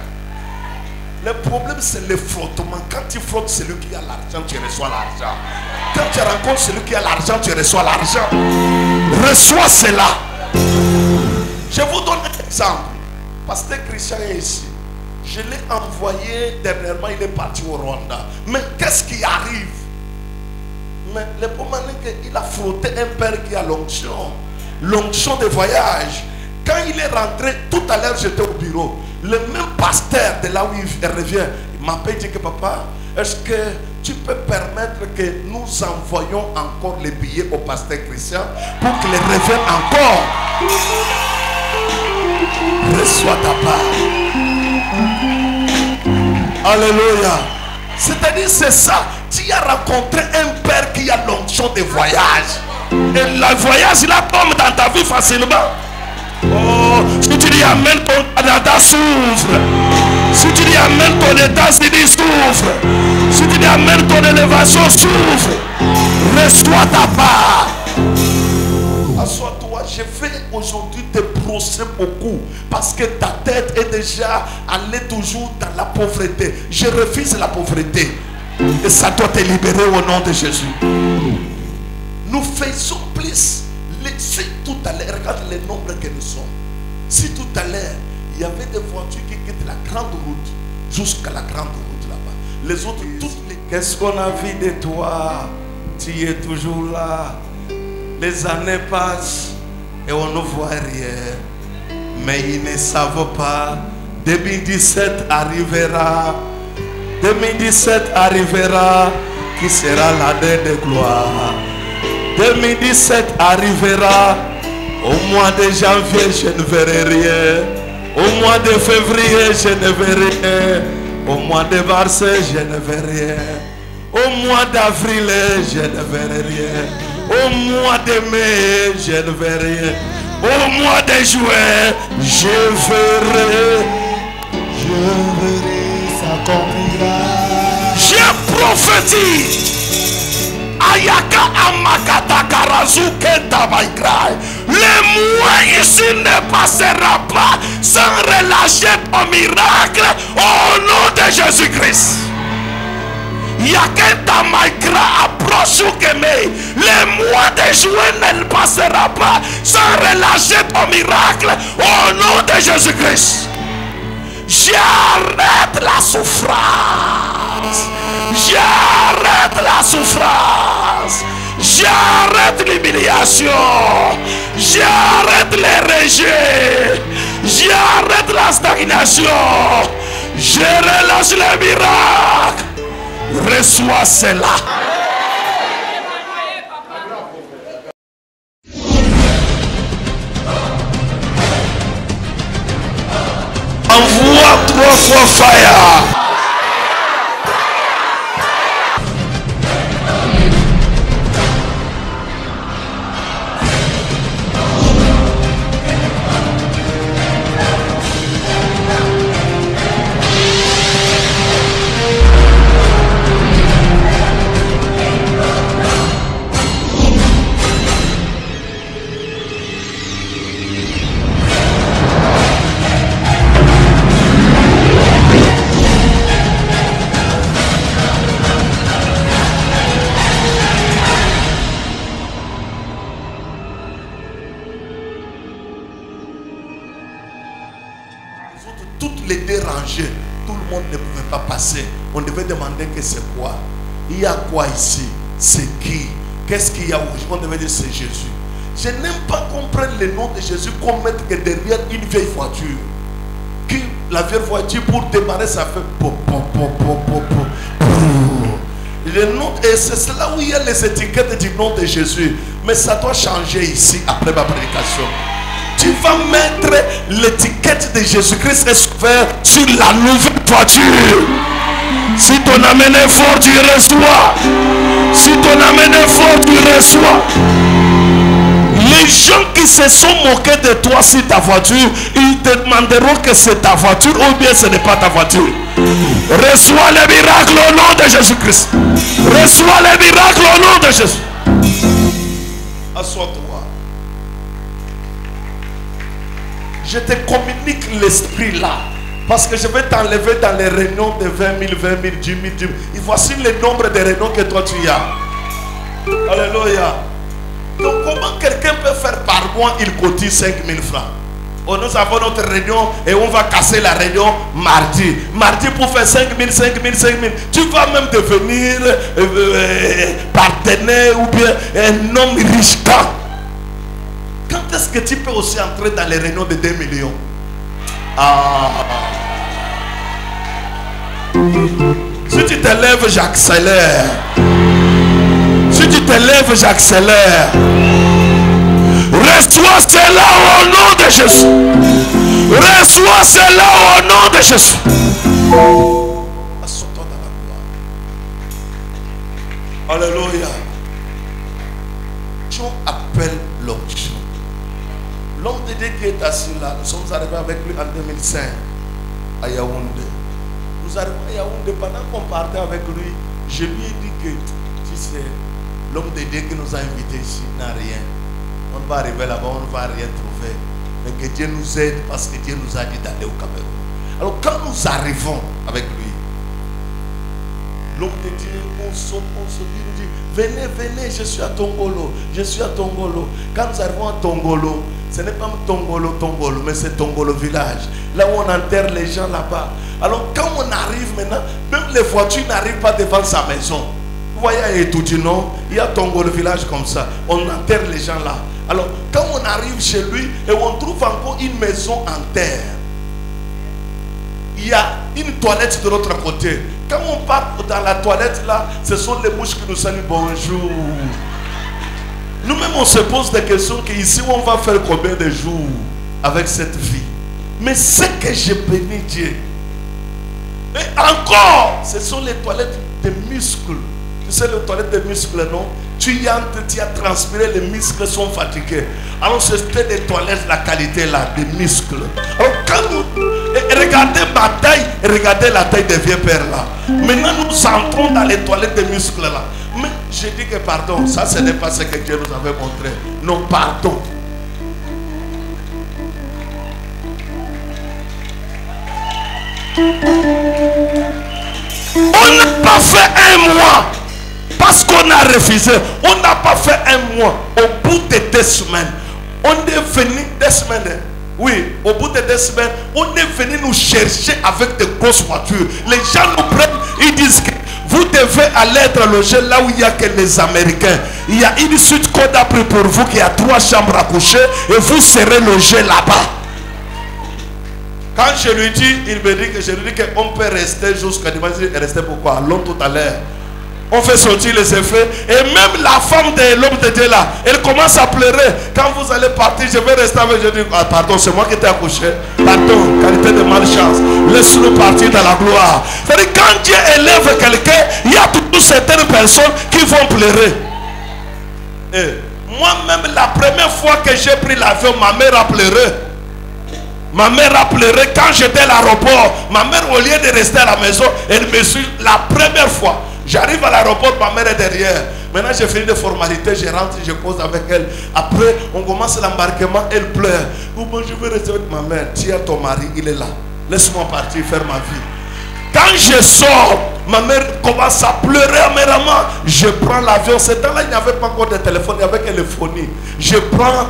Le problème c'est le frottement. Quand tu frottes celui qui a l'argent, tu reçois l'argent. Quand tu rencontres celui qui a l'argent, tu reçois l'argent. Reçois cela. Je vous donne un exemple. Pasteur Christian est ici. Je l'ai envoyé dernièrement, il est parti au Rwanda. Mais qu'est-ce qui arrive? Mais le problème est qu'il a frotté un père qui a l'onction de voyage. Quand il est rentré, tout à l'heure j'étais au bureau. Le même pasteur de là où il revient, il m'appelle et dit que papa, est-ce que tu peux permettre que nous envoyions encore les billets au pasteur Christian pour qu'il revienne encore? Reçois ta part. Alléluia. C'est-à-dire c'est ça. Tu as rencontré un père qui a l'onction de voyage. Et le voyage là tombe dans ta vie facilement. Oh, si tu dis amen, ton Canada souffre. Si tu dis amen, ton États-Unis souffre. Si tu dis amen, ton élévation souffre. Reçois ta part. Assois-toi, je vais aujourd'hui te brosser beaucoup parce que ta tête est déjà allée toujours dans la pauvreté. Je refuse la pauvreté et ça doit te libérer au nom de Jésus. Nous faisons plus. Si tout à l'heure, regarde les nombres que nous sommes. Si tout à l'heure, il y avait des voitures qui quittent la grande route jusqu'à la grande route là-bas. Les autres, toutes les... Qu'est-ce qu'on a vu de toi? Tu es toujours là. Les années passent et on ne voit rien. Mais ils ne savent pas. 2017 arrivera. 2017 arrivera. Qui sera l'année de gloire. 2017 arrivera. Au mois de janvier, je ne verrai rien. Au mois de février, je ne verrai rien. Au mois de mars, je ne verrai rien. Au mois d'avril, je ne verrai rien. Au mois de mai, je ne verrai rien. Au mois de juin, je verrai. Je verrai s'accomplira. Je prophétise. Ayaka amakata karazu kenta baikrai. Le mois ici ne passera pas sans relâcher ton miracle au nom de Jésus-Christ. Yakenta maikra approche ou keme. Le mois de juin ne passera pas sans relâcher ton miracle au nom de Jésus-Christ. J'arrête la souffrance. J'arrête la souffrance. J'arrête l'humiliation. J'arrête les rejets. J'arrête la stagnation. Je relâche le miracle. Reçois cela. reçois fire. Toutes les dérangées, tout le monde ne pouvait pas passer. On devait demander que c'est quoi. Il y a quoi ici? C'est qui? Qu'est-ce qu'il y a aujourd'hui? On devait dire c'est Jésus. Je n'aime pas comprendre le nom de Jésus comme mettre que derrière une vieille voiture. Qui, la vieille voiture, pour démarrer, ça fait le nom, et c'est là où il y a les étiquettes du nom de Jésus. Mais ça doit changer ici après ma prédication. Tu vas mettre l'étiquette de Jésus-Christ sur la nouvelle voiture. Si ton amen est fort, tu reçois. Si ton amen est fort, tu reçois. Les gens qui se sont moqués de toi sur ta voiture, ils te demanderont que c'est ta voiture ou bien ce n'est pas ta voiture. Reçois les miracles au nom de Jésus-Christ. Reçois les miracles au nom de Jésus. Assois-toi. Je te communique l'esprit là. Parce que je vais t'enlever dans les réunions de 20 000, 20 000, 10 000, 10 000. Et voici le nombre de réunions que toi tu as. Alléluia. Donc comment quelqu'un peut faire par mois, il cotise 5 000 francs. Oh, nous avons notre réunion et on va casser la réunion mardi. Mardi pour faire 5 000, 5 000, 5 000. Tu vas même devenir partenaire ou bien un homme riche. Quand est-ce que tu peux aussi entrer dans les réunions de 2 millions? Si tu te lèves, j'accélère. Si tu te lèves, j'accélère. Reçois cela au nom de Jésus. Reçois cela au nom de Jésus. Assois-toi dans la gloire. Alléluia. Dieu appelle l'homme. L'homme de Dieu qui est assis là, nous sommes arrivés avec lui en 2005 à Yaoundé. Nous arrivons à Yaoundé, pendant qu'on partait avec lui, je lui ai dit que, tu sais, l'homme de Dieu qui nous a invités ici n'a rien. On va arriver là-bas, on ne va rien trouver. Mais que Dieu nous aide parce que Dieu nous a dit d'aller au Cameroun. Alors quand nous arrivons avec lui, l'homme de Dieu, on saute, il nous dit, venez, venez, je suis à Tongolo, je suis à Tongolo. Quand nous arrivons à Tongolo, ce n'est pas Tongolo, mais c'est Tongolo village. Là où on enterre les gens là-bas. Alors quand on arrive maintenant, même les voitures n'arrivent pas devant sa maison. Vous voyez à Etoudi, non? Il y a Tongolo village comme ça. On enterre les gens là. Alors quand on arrive chez lui et on trouve encore une maison en terre, il y a une toilette de l'autre côté. Quand on part dans la toilette là, ce sont les mouches qui nous saluent bonjour. Nous-mêmes on se pose des questions qu'ici on va faire combien de jours avec cette vie. Mais ce que je bénis Dieu. Et encore, ce sont les toilettes de muscles. Tu sais les toilettes de muscles, non? Tu y entres, tu as transpiré, les muscles sont fatigués. Alors c'était des toilettes, la qualité là, des muscles. Alors quand nous, regardez ma taille, regardez la taille des vieux pères là. Maintenant nous entrons dans les toilettes de muscles là. Mais je dis que pardon, ça ce n'est pas ce que Dieu nous avait montré. Non, pardon. On n'a pas fait un mois. Parce qu'on a refusé. On n'a pas fait un mois. Au bout de 2 semaines. On est venu 2 semaines. Oui, au bout de 2 semaines, on est venu nous chercher avec de grosses voitures. Les gens nous prennent, ils disent que vous devez aller être logé là où il n'y a que les Américains. Il y a une suite qu'on a pris pour vous qui a 3 chambres à coucher et vous serez logé là-bas. Quand je lui dis, il me dit que je lui dis qu'on peut rester jusqu'à dimanche. Rester pourquoi? Allons tout à l'heure. On fait sortir les effets. Et même la femme de l'homme de Dieu là, elle commence à pleurer. Quand vous allez partir, je vais rester avec. Je dis, ah, pardon, c'est moi qui t'ai accouché. Pardon, qualité de malchance. Laisse-nous partir dans la gloire. C'est-à-dire, quand Dieu élève quelqu'un, il y a toujours certaines personnes qui vont pleurer. Et moi-même, la première fois que j'ai pris l'avion, ma mère a pleuré. Ma mère a pleuré quand j'étais à l'aéroport. Ma mère, au lieu de rester à la maison, elle me suit la première fois. J'arrive à l'aéroport, ma mère est derrière. Maintenant, j'ai fini de formalités, je rentre, je cause avec elle. Après, on commence l'embarquement, elle pleure. Oh, bon, je veux rester avec ma mère. Tiens, ton mari, il est là. Laisse-moi partir, faire ma vie. Quand je sors, ma mère commence à pleurer amèrement. Je prends l'avion. Ce temps-là, il n'y avait pas encore de téléphone, il y avait téléphonie. Je prends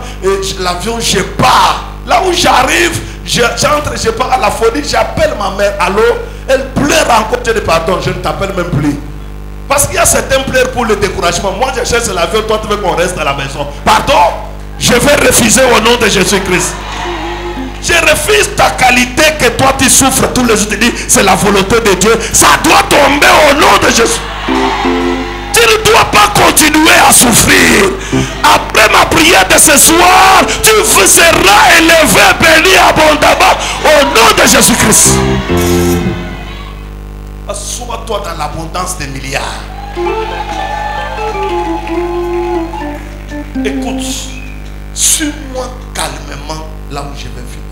l'avion, je pars. Là où j'arrive, j'entre, je pars à la folie, j'appelle ma mère. Allô? Elle pleure encore. Je dis pardon, je ne t'appelle même plus. Parce qu'il y a certains pleurent pour le découragement. Moi, je cherche l'avion, toi, tu veux qu'on reste à la maison. Pardon? Je vais refuser au nom de Jésus-Christ. Je refuse ta qualité que toi tu souffres tous les jours. Tu dis, c'est la volonté de Dieu. Ça doit tomber au nom de Jésus. Tu ne dois pas continuer à souffrir. Après ma prière de ce soir, tu seras élevé, béni abondamment au nom de Jésus-Christ. Assois-toi dans l'abondance des milliards. Écoute, suis-moi calmement là où je vais finir.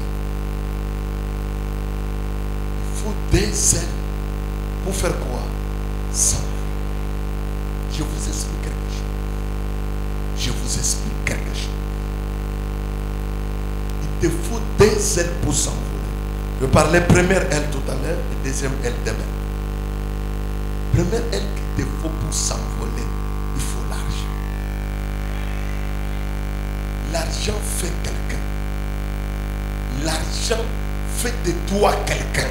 Il faut des ailes pour faire quoi? Ça. Je vous explique quelque chose. Je vous explique quelque chose. Il te faut des ailes pour s'envoler. Je parlais première aile tout à l'heure et deuxième aile demain. Première aile qu'il te faut pour s'envoler, il faut l'argent. L'argent fait quelqu'un. L'argent fait de toi quelqu'un.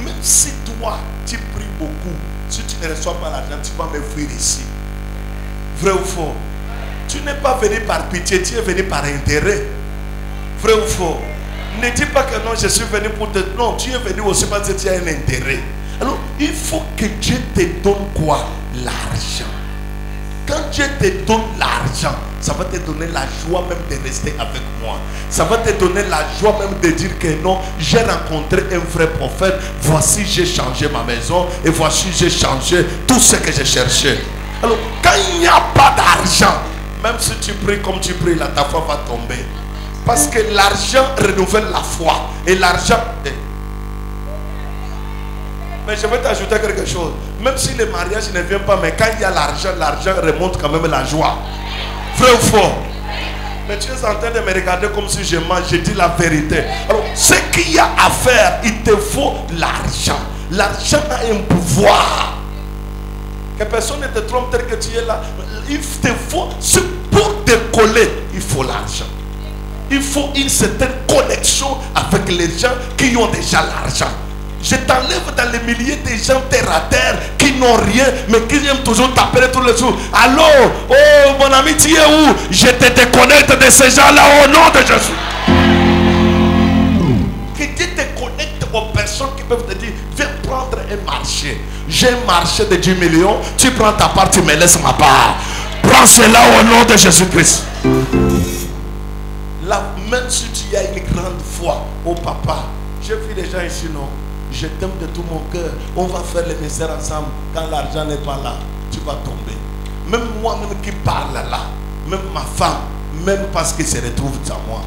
Même si toi, tu pries beaucoup, si tu ne reçois pas l'argent, tu vas me fuir ici. Vrai ou faux? Tu n'es pas venu par pitié, tu es venu par intérêt. Vrai ou faux? Ne dis pas que non, je suis venu pour te... Non, tu es venu aussi parce que tu as un intérêt. Alors, il faut que Dieu te donne quoi? L'argent. Quand Dieu te donne l'argent, ça va te donner la joie même de rester avec moi. Ça va te donner la joie même de dire que non, j'ai rencontré un vrai prophète. Voici, j'ai changé ma maison. Et voici, j'ai changé tout ce que j'ai cherché. Alors, quand il n'y a pas d'argent, même si tu pries comme tu pries, là, ta foi va tomber. Parce que l'argent renouvelle la foi. Et l'argent... Mais je vais t'ajouter quelque chose. Même si le mariage ne vient pas, mais quand il y a l'argent, l'argent remonte quand même la joie. Vrai ou faux? Mais tu es en train de me regarder comme si je mens. Je dis la vérité. Alors, ce qu'il y a à faire, il te faut l'argent. L'argent a un pouvoir. Que personne ne te trompe tel que tu es là. Il te faut, pour te coller, il faut l'argent. Il faut une certaine connexion avec les gens qui ont déjà l'argent. Je t'enlève dans les milliers de gens terre à terre qui n'ont rien, mais qui aiment toujours t'appeler tous les jours. Allô, oh mon ami, tu es où? Je te déconnecte de ces gens-là au nom de Jésus. Que Dieu te connecte aux personnes qui peuvent te dire, viens prendre un marché. J'ai un marché de 10 millions, tu prends ta part, tu me laisses ma part. Prends cela au nom de Jésus-Christ. Là, même si tu as une grande foi, oh papa, j'ai vu les gens ici, non? Je t'aime de tout mon cœur. On va faire le ministère ensemble. Quand l'argent n'est pas là, tu vas tomber. Même moi-même qui parle là, même ma femme, même parce qu'elle se retrouve en moi.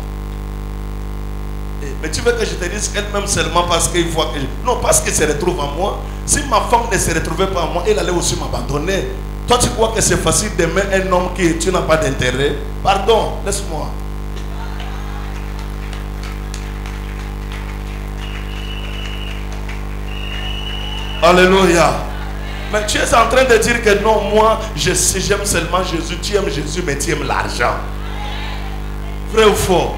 Mais tu veux que je te dise elle-même seulement parce qu'il voit que... Non, parce qu'elle se retrouve en moi. Si ma femme ne se retrouvait pas en moi, elle allait aussi m'abandonner. Toi, tu crois que c'est facile d'aimer un homme qui tu n'as pas d'intérêt? Pardon, laisse-moi. Alléluia. Mais tu es en train de dire que non, moi, j'aime seulement Jésus. Tu aimes Jésus, mais tu aimes l'argent. Vrai ou faux?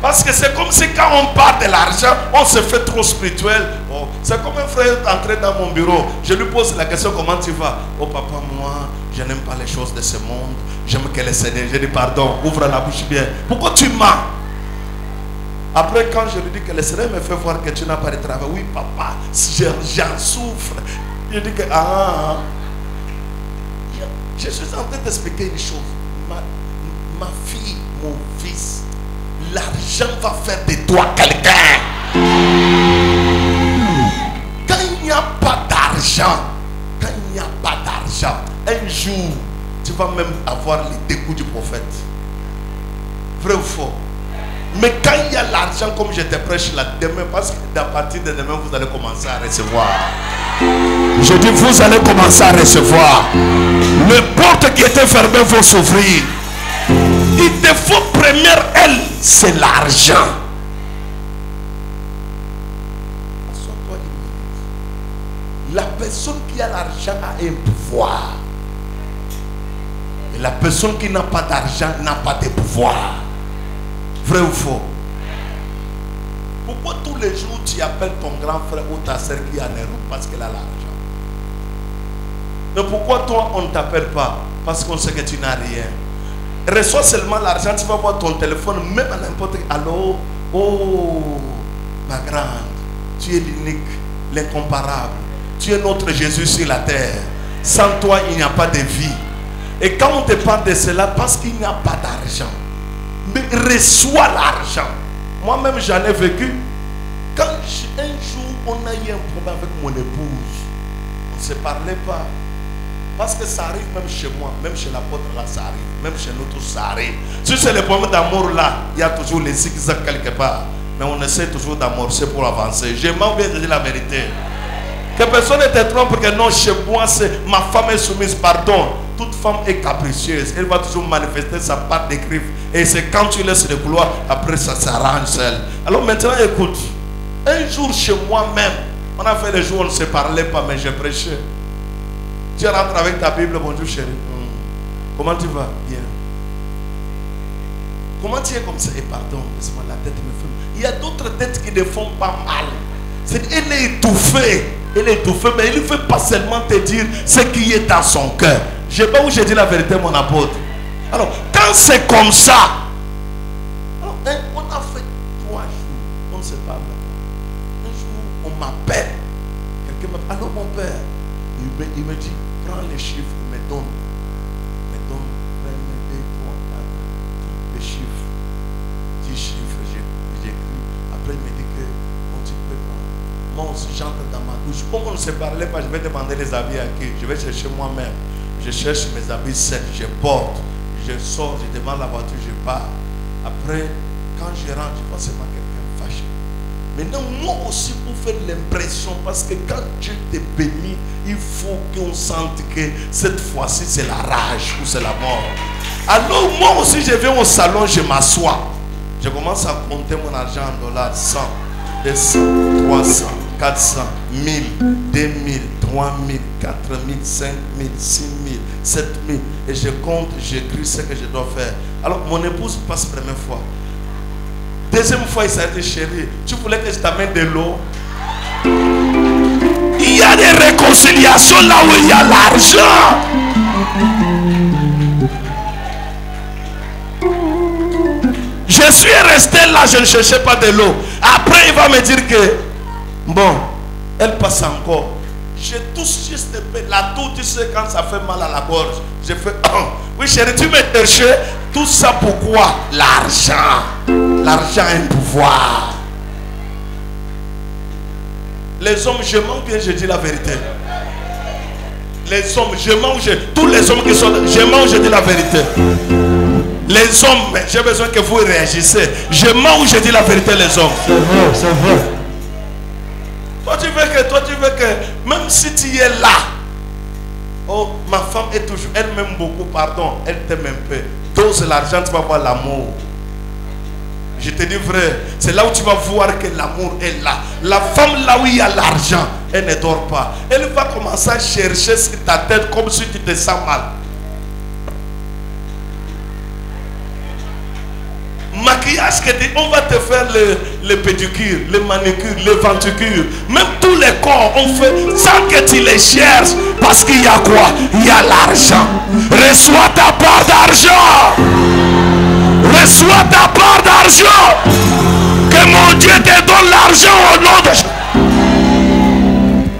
Parce que c'est comme si quand on parle de l'argent, on se fait trop spirituel. Oh, c'est comme un frère entré dans mon bureau. Je lui pose la question, comment tu vas? Oh papa, moi, je n'aime pas les choses de ce monde. J'aime que le Seigneur. Je dis pardon, ouvre la bouche bien. Pourquoi tu mens? Après, quand je lui dis que le Seigneur me fait voir que tu n'as pas de travail, oui, papa, j'en souffre. Je dis que, Je suis en train d'expliquer une chose. Ma fille, mon fils, l'argent va faire de toi quelqu'un. Quand il n'y a pas d'argent, un jour, tu vas même avoir les dégoûts du prophète. Vrai ou faux? Mais quand il y a l'argent, comme je te prêche là demain, parce qu'à partir de demain, vous allez commencer à recevoir. Je dis, vous allez commencer à recevoir. Les portes qui étaient fermées vont s'ouvrir. Il te faut première aile, c'est l'argent. La personne qui a l'argent a un pouvoir. Et la personne qui n'a pas d'argent n'a pas de pouvoir. Vrai ou faux? Pourquoi tous les jours tu appelles ton grand frère ou ta soeur qui est en Europe parce qu'elle a l'argent? Mais pourquoi toi on ne t'appelle pas? Parce qu'on sait que tu n'as rien. Reçois seulement l'argent, tu vas voir ton téléphone, même à n'importe quel. Allô? Oh, ma grande, tu es l'unique, l'incomparable. Tu es notre Jésus sur la terre. Sans toi, il n'y a pas de vie. Et quand on te parle de cela, parce qu'il n'y a pas d'argent. Mais reçois l'argent. Moi-même, j'en ai vécu. Quand un jour, on a eu un problème avec mon épouse, on ne se parlait pas. Parce que ça arrive même chez moi, même chez l'apôtre là, ça arrive. Même chez nous tous, ça arrive. Si c'est le problème d'amour là, il y a toujours les zigzags quelque part. Mais on essaie toujours d'amorcer pour avancer. Je m'en viens de dire la vérité. Que personne ne te trompe que non, chez moi, c'est ma femme est soumise, pardon. Toute femme est capricieuse. Elle va toujours manifester sa part de griffes. Et c'est quand tu laisses le couloir, après ça s'arrange seul. Alors maintenant, écoute. Un jour chez moi-même, on a fait des jours où on ne se parlait pas, mais j'ai prêché. Tu rentres avec ta Bible, bonjour chérie. Comment tu vas? Bien. Comment tu es comme ça? Et pardon, laisse-moi la tête me fait. Il y a d'autres têtes qui ne font pas mal. Elle est étouffée. Elle est étouffée, mais il ne veut pas seulement te dire ce qui est dans son cœur. Je ne sais pas où j'ai dit la vérité, mon apôtre. Alors, quand c'est comme ça, alors, on a fait 3 jours, on ne sait pas. Un jour, on m'appelle. Quelqu'un m'appelle. Allô, mon père. Il me dit, prends les chiffres, il me donne. Il me donne 1, 2, 3, 4, les chiffres. 10 chiffres, j'écris. Après, il me dit que tu peux prendre. Moi aussi, j'entre dans ma douche. Comme on ne se parlait pas, je vais demander les habits à qui? Je vais chercher moi-même. Je cherche mes habits secs, je porte. Je sors, je demande la voiture, je pars. Après, quand je rentre, je vois seulement quelqu'un fâché. Maintenant, moi aussi, pour faire l'impression, parce que quand Dieu te bénit, il faut qu'on sente que cette fois-ci, c'est la rage ou c'est la mort. Alors, moi aussi, je viens au salon, je m'assois. Je commence à compter mon argent en dollars. 100, 200, 300, 400, 1000, 2000, 3000, 4000, 5000, 6000, 7000. Et je compte, j'écris ce que je dois faire. Alors, mon épouse passe première fois. Deuxième fois, il s'est dit, chérie, tu voulais que je t'amène de l'eau? Il y a des réconciliations là où il y a l'argent. Je suis resté là, je ne cherchais pas de l'eau. Après, il va me dire que, bon, elle passe encore. Je touche juste un peu. La toux, tu sais, quand ça fait mal à la gorge, je fais, oui chérie, tu me cherchais. Tout ça pourquoi? L'argent. L'argent a un pouvoir. Les hommes, je mens bien, je dis la vérité. Les hommes, je mange. Tous les hommes qui sont là, je mange, je dis la vérité. Les hommes, j'ai besoin que vous réagissez. Je mens ou je dis la vérité, les hommes? C'est vrai, c'est vrai. Toi tu veux que, même si tu es là, oh, ma femme est toujours, elle m'aime beaucoup, pardon, elle t'aime un peu. Dose l'argent, tu vas voir l'amour. Je te dis vrai, c'est là où tu vas voir que l'amour est là. La femme, là où il y a l'argent, elle ne dort pas. Elle va commencer à chercher sur ta tête comme si tu te sens mal. Maquillage, on va te faire le pédicure, le manicure, le venticure. Même tous les corps, on fait sans que tu les cherches. Parce qu'il y a quoi? Il y a l'argent. Reçois ta part d'argent. Reçois ta part d'argent. Que mon Dieu te donne l'argent au nom de Jésus.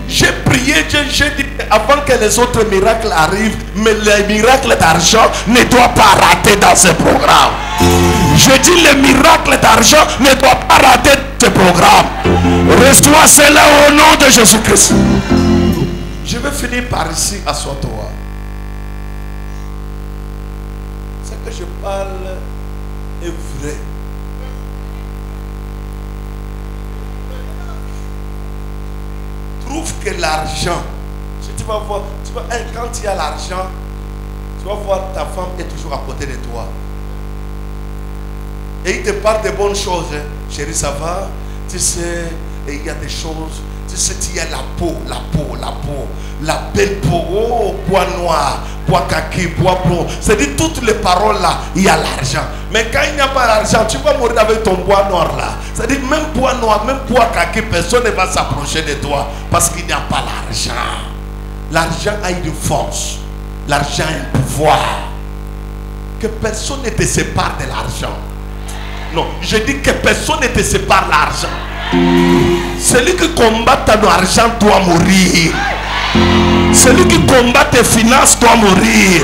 J'ai prié, j'ai dit avant que les autres miracles arrivent, mais les miracles d'argent ne doivent pas rater dans ce programme. Je dis les miracles d'argent ne doivent pas rater ce programme. Reçois cela au nom de Jésus-Christ. Je vais finir par ici, assois-toi. Ce que je parle est vrai. Trouve que l'argent, si tu vas voir, quand il y a l'argent, tu vas voir ta femme est toujours à côté de toi. Et il te parle de bonnes choses. Hein. Chérie, ça va? Tu sais, et il y a des choses. Tu sais, il y a la peau. La belle peau. Oh, bois noir, bois kaki, bois blond. C'est-à-dire, toutes les paroles là, il y a l'argent. Mais quand il n'y a pas l'argent, tu vas mourir avec ton bois noir là. C'est-à-dire, même bois noir, même bois kaki, personne ne va s'approcher de toi. Parce qu'il n'y a pas l'argent. L'argent a une force. L'argent a un pouvoir. Que personne ne te sépare de l'argent. Non, je dis que personne ne te sépare l'argent. Celui qui combat ton argent doit mourir. Celui qui combat tes finances doit mourir.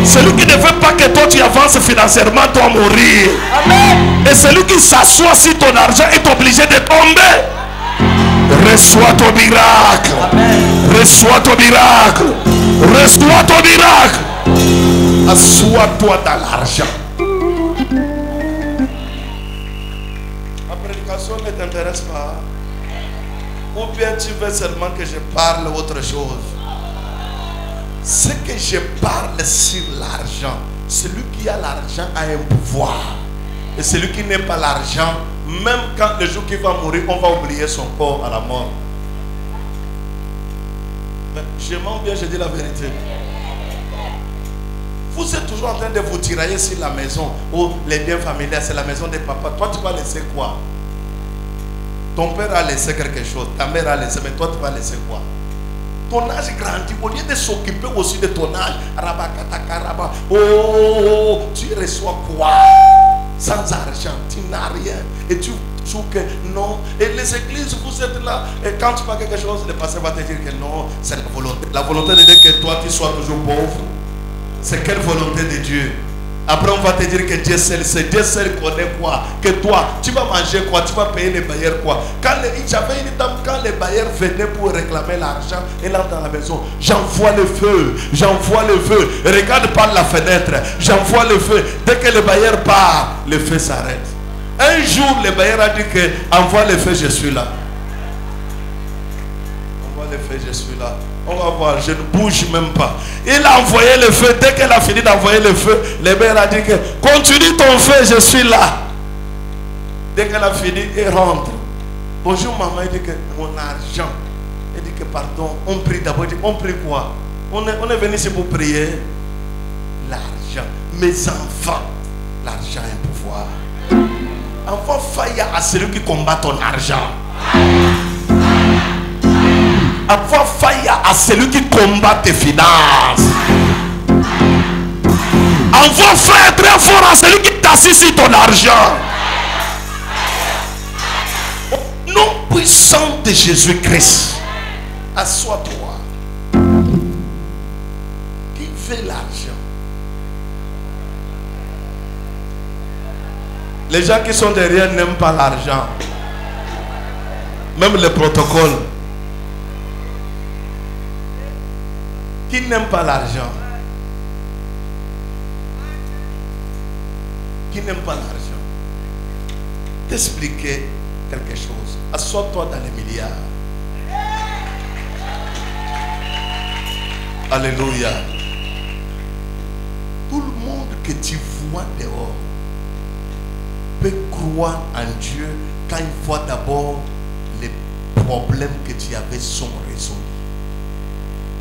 Celui qui ne veut pas que toi tu avances financièrement doit mourir. Amen. Et celui qui s'assoit sur ton argent est obligé de tomber. Reçois ton miracle. Amen. Reçois ton miracle. Reçois ton miracle. Assois-toi dans l'argent. Ne t'intéresse pas, ou bien tu veux seulement que je parle autre chose. Ce que je parle sur l'argent, celui qui a l'argent a un pouvoir, et celui qui n'a pas l'argent, même quand le jour qu'il va mourir, on va oublier son corps à la mort. Mais je mens bien, je dis la vérité. Vous êtes toujours en train de vous tirailler sur la maison, ou les biens familiaux, c'est la maison de papa. Toi tu vas laisser quoi? Ton père a laissé quelque chose, ta mère a laissé, mais toi tu vas laisser quoi? Ton âge grandit, au lieu de s'occuper aussi de ton âge, oh, tu reçois quoi? Sans argent, tu n'as rien. Et tu trouves que non. Et les églises, vous êtes là, et quand tu vois quelque chose, le pasteur va te dire que non, c'est la volonté. La volonté de dire que toi tu sois toujours pauvre. C'est quelle volonté de Dieu? Après on va te dire que Dieu seul sait. Dieu seul connaît quoi? Que toi, tu vas manger quoi? Tu vas payer les bailleurs quoi? J'avais une dame, quand les bailleurs venaient pour réclamer l'argent, elle entre dans la maison. J'envoie le feu. J'envoie le feu. Regarde par la fenêtre. J'envoie le feu. Dès que le bailleur part, le feu s'arrête. Un jour, le bailleur a dit que envoie le feu, je suis là. Envoie le feu, je suis là. On va voir, je ne bouge même pas. Il a envoyé le feu. Dès qu'elle a fini d'envoyer le feu, le père a dit que continue ton feu, je suis là. Dès qu'elle a fini, il rentre. Bonjour maman, il dit que mon argent. Il dit que pardon, on prie d'abord. Il dit, on prie quoi? On est venu ici pour prier. L'argent. Mes enfants, l'argent a un pouvoir. Envoie faille à celui qui combat ton argent. Envoie faille à celui qui combat tes finances. Envoie frère très fort à celui qui t'assise sur ton argent. Au nom puissant de Jésus-Christ, assois-toi. Qui fait l'argent? Les gens qui sont derrière n'aiment pas l'argent. Même le protocole. Qui n'aime pas l'argent? Qui n'aime pas l'argent? T'expliquer quelque chose. Assois-toi dans les milliards. Alléluia. Tout le monde que tu vois dehors peut croire en Dieu quand il voit d'abord les problèmes que tu avais sont résolus.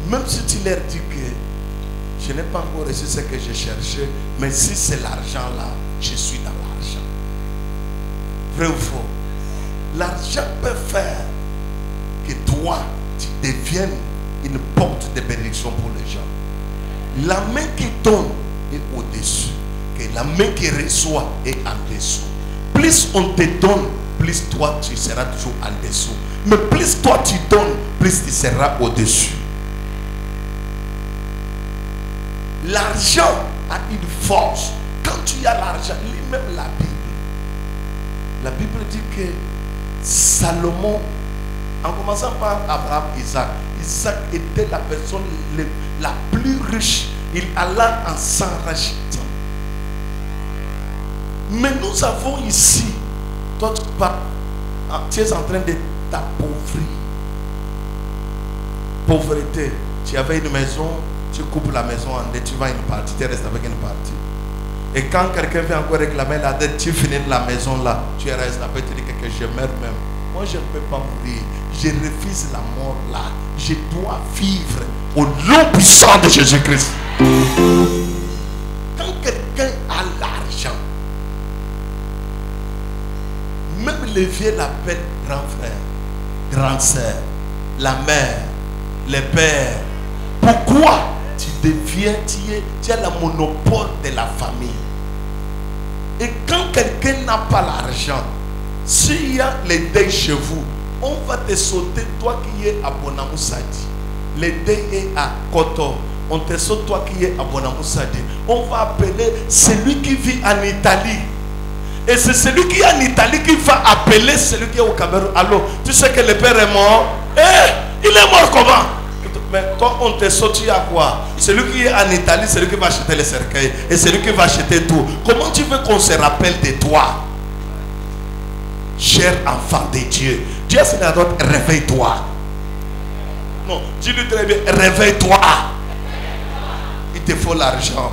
Même si tu leur dis que je n'ai pas encore reçu ce que je cherchais, mais si c'est l'argent là, je suis dans l'argent. Vrai ou faux? L'argent peut faire que toi, tu deviennes une porte de bénédiction pour les gens. La main qui donne est au-dessus, que la main qui reçoit est en dessous. Plus on te donne, plus toi tu seras toujours en dessous. Mais plus toi tu donnes, plus tu seras au-dessus. L'argent a une force. Quand tu as l'argent, lis même la Bible. La Bible dit que Salomon, en commençant par Abraham, Isaac était la personne la plus riche. Il alla en s'enrichissant. Mais nous avons ici, toi tu es en train de t'appauvrir. Pauvreté. Tu avais une maison, tu coupes la maison en deux, tu vends une partie, tu restes avec une partie. Et quand quelqu'un vient encore réclamer la dette, tu finis la maison là, tu restes après, tu dis que je meurs même. Moi je ne peux pas mourir, je refuse la mort là, je dois vivre au nom puissant de Jésus-Christ. Quand quelqu'un a l'argent, même les vieux l'appellent grand frère, grande sœur, la mère, les pères. Pourquoi tu deviens, tu as le monopole de la famille? Et quand quelqu'un n'a pas l'argent, s'il y a les deuils chez vous, on va te sauter, toi qui es à Bonamoussadi. Les deuils est à Koto. On te saute, toi qui es à Bonamoussadi. On va appeler celui qui vit en Italie. Et c'est celui qui est en Italie qui va appeler celui qui est au Cameroun. Allô, tu sais que le père est mort? Il est mort comment? Mais toi, on te saute, tu as quoi? Celui qui est en Italie, celui qui va acheter les cercueils. Et celui qui va acheter tout. Comment tu veux qu'on se rappelle de toi? Cher enfant de Dieu. Dieu c'est la droite, réveille-toi. Non, dis-lui très bien, réveille-toi. Il te faut l'argent.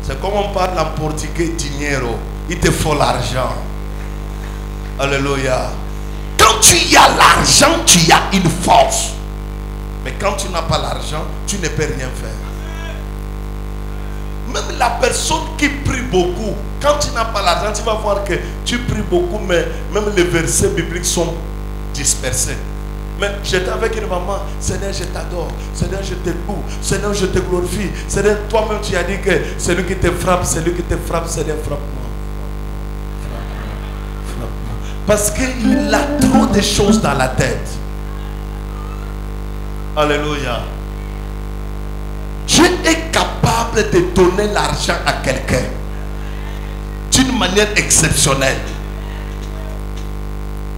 C'est comme on parle en portugais, dinero. Il te faut l'argent. Alléluia. Quand tu as l'argent, tu as une force. Mais quand tu n'as pas l'argent, tu ne peux rien faire. Même la personne qui prie beaucoup, quand tu n'as pas l'argent, tu vas voir que tu pries beaucoup, mais même les versets bibliques sont dispersés. Mais j'étais avec une maman, Seigneur, je t'adore, Seigneur, je te loue, Seigneur, je te glorifie. Seigneur, toi-même, tu as dit que celui qui te frappe, Seigneur, frappe-moi. Parce qu'il a trop de choses dans la tête. Alléluia. Dieu est capable de donner l'argent à quelqu'un d'une manière exceptionnelle.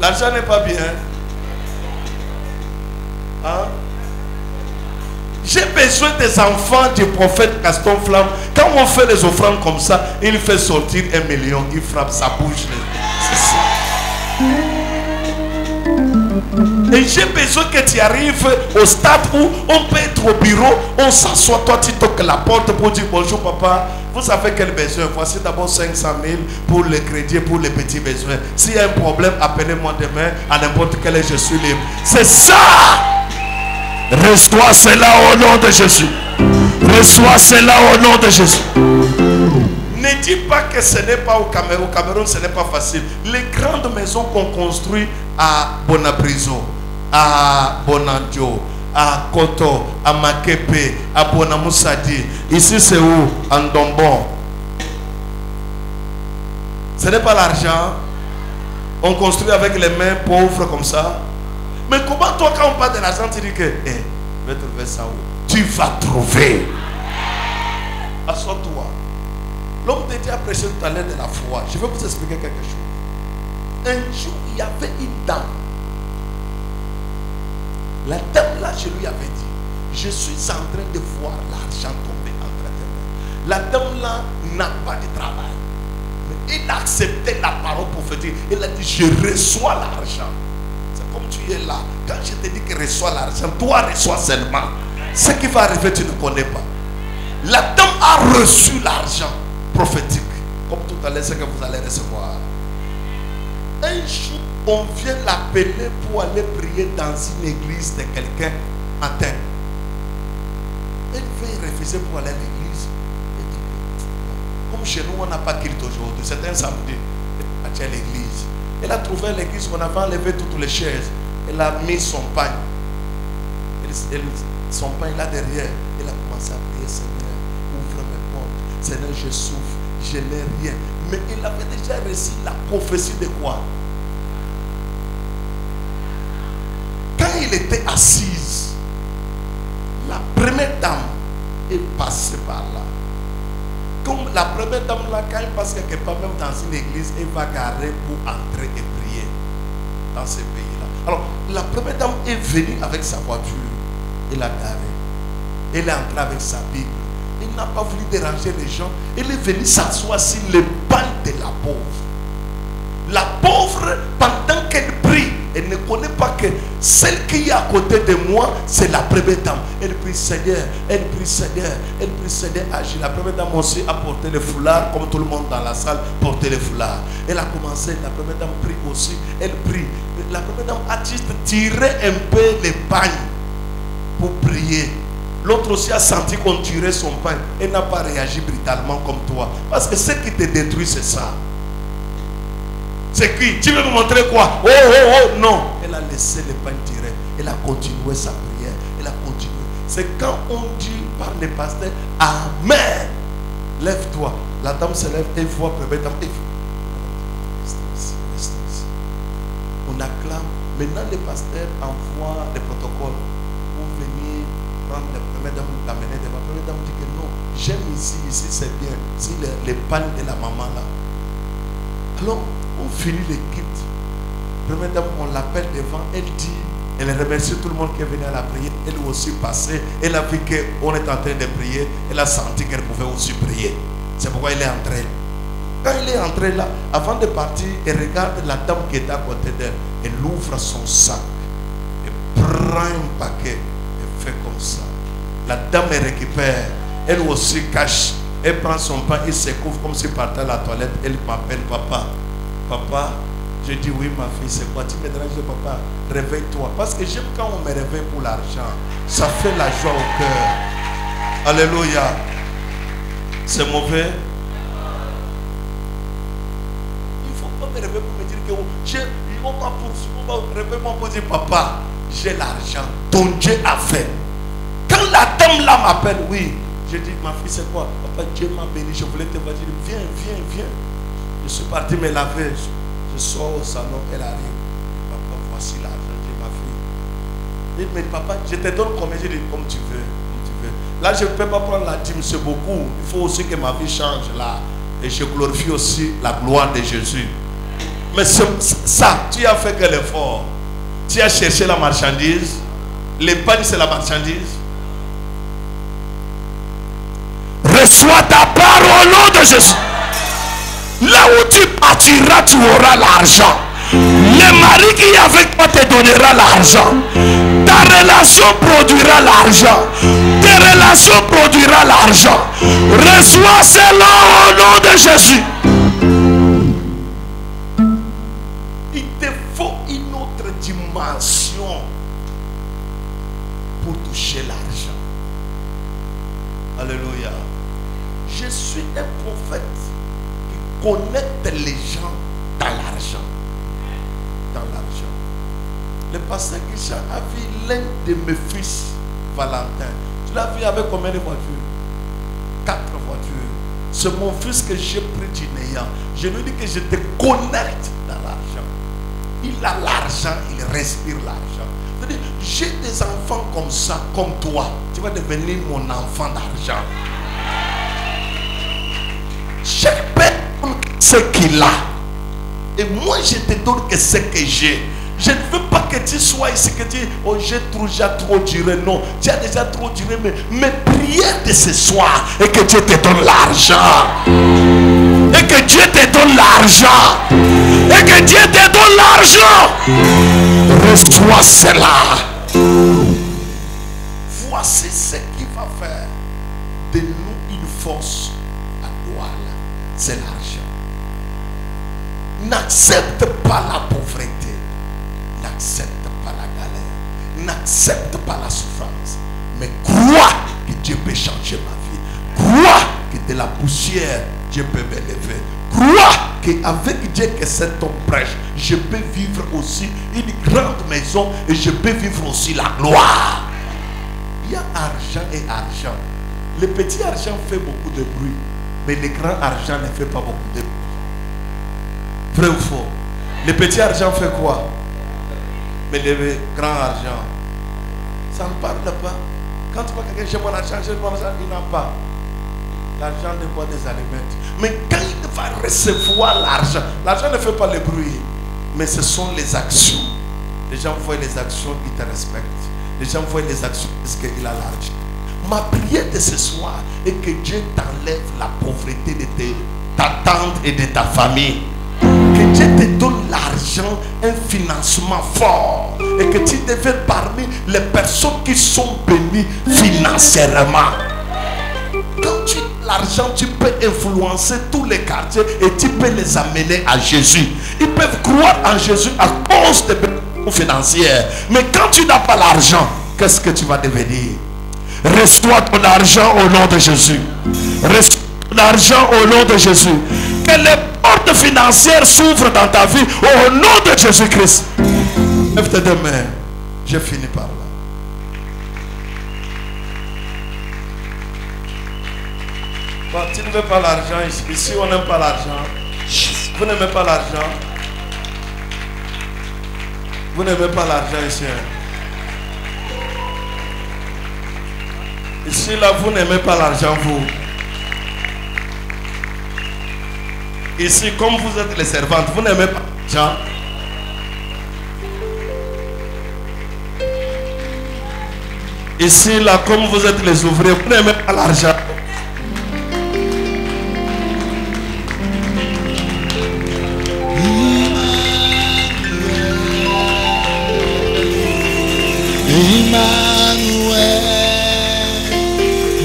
L'argent n'est pas bien. Hein? J'ai besoin des enfants du prophète Gaston Flamme. Quand on fait les offrandes comme ça, il fait sortir 1 million, il frappe sa bouche. C'est ça. Et j'ai besoin que tu arrives au stade où on peut être au bureau, on s'assoit, toi tu toques la porte pour dire bonjour papa, vous avez quel besoin? Voici d'abord 500 000 pour le crédit, pour les petits besoins. S'il y a un problème, appelez-moi demain, à n'importe quelle heure je suis libre. C'est ça! Reçois cela au nom de Jésus. Reçois cela au nom de Jésus. Ne dis pas que ce n'est pas au Cameroun. Au Cameroun, ce n'est pas facile. Les grandes maisons qu'on construit à Bonabriso, à Bonandio, à Koto, à Makepe, à Bonamoussadi. Ici, c'est où? En Dombon. Ce n'est pas l'argent. On construit avec les mains pauvres comme ça. Mais comment toi, quand on parle de l'argent, tu dis que je vais trouver ça où? Tu vas trouver. Assois-toi. L'homme de Dieu a prêché tout à l'heure de la foi. Je vais vous expliquer quelque chose. Un jour, il y avait une dame. La dame là, je lui avais dit, je suis en train de voir l'argent tomber entre tes mains. La dame là n'a pas de travail. Mais il a accepté la parole prophétique. Il a dit, je reçois l'argent. C'est comme tu es là. Quand je te dis que reçois l'argent, toi reçois seulement. Ce qui va arriver, tu ne connais pas. La dame a reçu l'argent prophétique. Comme tout à l'heure, ce que vous allez recevoir. Un jour, on vient l'appeler pour aller prier dans une église de quelqu'un matin. Elle veut refuser pour aller à l'église. Comme chez nous, on n'a pas culte aujourd'hui. C'est un samedi. Elle est à l'église. Elle a trouvé l'église où on avait enlevé toutes les chaises. Elle a mis son pain. Son pain là derrière. Elle a commencé à prier, Seigneur, ouvre mes portes. Seigneur, je souffre. Je n'ai rien. Mais il avait déjà reçu la prophétie de quoi? Quand il était assise, la première dame est passée par là. Comme la première dame là, quand elle passe quelque part, même dans une église, elle va garer pour entrer et prier dans ces pays-là. Alors, la première dame est venue avec sa voiture. Elle a garé. Elle est entrée avec sa Bible. Elle n'a pas voulu déranger les gens. Elle est venue s'asseoir sur le banc de la pauvre. La pauvre, pendant qu'elle prie, elle ne connaît pas que celle qui est à côté de moi, c'est la première dame. Elle prie Seigneur, elle prie Seigneur, elle prie Seigneur, agit. La première dame aussi a porté le foulard, comme tout le monde dans la salle portait le foulard. Elle a commencé, la première dame prie aussi, elle prie. La première dame a juste tiré un peu les pagnes pour prier. L'autre aussi a senti qu'on tirait son pain. Elle n'a pas réagi brutalement comme toi. Parce que ce qui te détruit, c'est ça. C'est qui? Tu veux me montrer quoi? Oh, oh, oh, non. Elle a laissé le pain tirer. Elle a continué sa prière. Elle a continué. C'est quand on dit par les pasteurs, Amen. Lève-toi. La dame se lève et voit première dame. Reste ici, reste ici. On acclame. Maintenant, les pasteurs envoient les protocoles pour venir prendre la première dame, l'amener devant. La première dame dit que non, j'aime ici, ici c'est bien. Si les pannes de la maman là. Alors, on finit les kits. La première dame, on l'appelle devant, elle dit, elle remercie tout le monde qui est venu à la prière. Elle aussi passée, elle a vu qu'on est en train de prier, elle a senti qu'elle pouvait aussi prier. C'est pourquoi elle est entrée. Quand elle est entrée là, avant de partir, elle regarde la dame qui est à côté d'elle. Elle ouvre son sac, elle prend un paquet, elle fait comme ça. La dame elle récupère, elle aussi cache, elle prend son pain, elle se couvre comme si elle partait à la toilette. Elle m'appelle papa. Papa, je dis oui ma fille, c'est quoi? Tu me déranges, papa? Réveille-toi. Parce que j'aime quand on me réveille pour l'argent. Ça fait la joie au cœur. Alléluia. C'est mauvais. Il ne faut pas me réveiller pour me dire que on m'a poursuivi, réveille-moi pour dire papa, j'ai l'argent. Ton Dieu a fait. Quand la dame là m'appelle, oui, je dis ma fille, c'est quoi? Papa, Dieu m'a béni, je voulais te voir. Je dis viens, viens, viens. Je suis parti me laver. Je sors au salon, elle arrive. Papa, voici l'argent, j'ai ma fille. Il me dit, papa, je te donne combien? Je dis, comme tu veux, comme tu veux. Là, je ne peux pas prendre la dîme, c'est beaucoup. Il faut aussi que ma vie change là. Et je glorifie aussi la gloire de Jésus. Mais ça, tu as fait quel effort? Tu as cherché la marchandise. L'épargne, c'est la marchandise. Reçois ta part au nom de Jésus. Là où tu partiras, tu auras l'argent. Le mari qui est avec toi te donnera l'argent. Ta relation produira l'argent. Tes relations produira l'argent. Reçois cela au nom de Jésus. Il te faut une autre dimension pour toucher l'argent. Alléluia. Je suis un prophète qui connecte les gens dans l'argent. Dans l'argent. Le pasteur Christian a vu l'un de mes fils, Valentin. Tu l'as vu avec combien de voitures? 4 voitures. C'est mon fils que j'ai pris du néant. Je lui dis que je te connecte dans l'argent. Il a l'argent, il respire l'argent. C'est-à-dire, j'ai des enfants comme ça, comme toi. Tu vas devenir mon enfant d'argent. Chaque personne ce qu'il a. Et moi je te donne que ce que j'ai. Je ne veux pas que tu sois ici, que tu dis, oh j'ai déjà trop duré. Non, tu as déjà trop duré. Mais mes prières de ce soir, et que Dieu te donne l'argent. Et que Dieu te donne l'argent. Et que Dieu te donne l'argent. Reçois cela. Voici ce qu'il va faire de nous une force à Douala. C'est l'argent. N'accepte pas la pauvreté. N'accepte pas la galère. N'accepte pas la souffrance. Mais crois que Dieu peut changer ma vie. Crois que de la poussière, Dieu peut m'élever. Crois qu'avec Dieu que cet homme prêche, je peux vivre aussi une grande maison et je peux vivre aussi la gloire. Il y a argent et argent. Le petit argent fait beaucoup de bruit, mais le grand argent ne fait pas beaucoup de bruit. Vrai ou faux? Le petit argent fait quoi? Mais le grand argent, ça ne parle pas. Quand tu vois quelqu'un, j'ai mon argent, j'ai mon argent, il n'a pas. L'argent n'est pas des allumettes. Mais quand il va recevoir l'argent ne fait pas le bruit. Mais ce sont les actions. Les gens voient les actions, ils te respectent. Les gens voient les actions parce qu'il a l'argent. Ma prière de ce soir est que Dieu t'enlève la pauvreté de ta tante et de ta famille. Que Dieu te donne l'argent, un financement fort. Et que tu deviennes parmi les personnes qui sont bénies financièrement. Quand tu as l'argent, tu peux influencer tous les quartiers et tu peux les amener à Jésus. Ils peuvent croire en Jésus à cause des bénédictions financières. Mais quand tu n'as pas l'argent, qu'est-ce que tu vas devenir? Reçois ton argent au nom de Jésus. Reçois ton argent au nom de Jésus. Que les portes financières s'ouvrent dans ta vie au nom de Jésus-Christ. Lève tes deux mains. J'ai fini par là. Bon, tu ne veux pas l'argent ici. Ici, on n'aime pas l'argent. Vous n'aimez pas l'argent. Vous n'aimez pas l'argent ici. Ici, là, vous n'aimez pas l'argent, vous. Ici, comme vous êtes les servantes, vous n'aimez pas l'argent. Ici, là, comme vous êtes les ouvriers, vous n'aimez pas l'argent.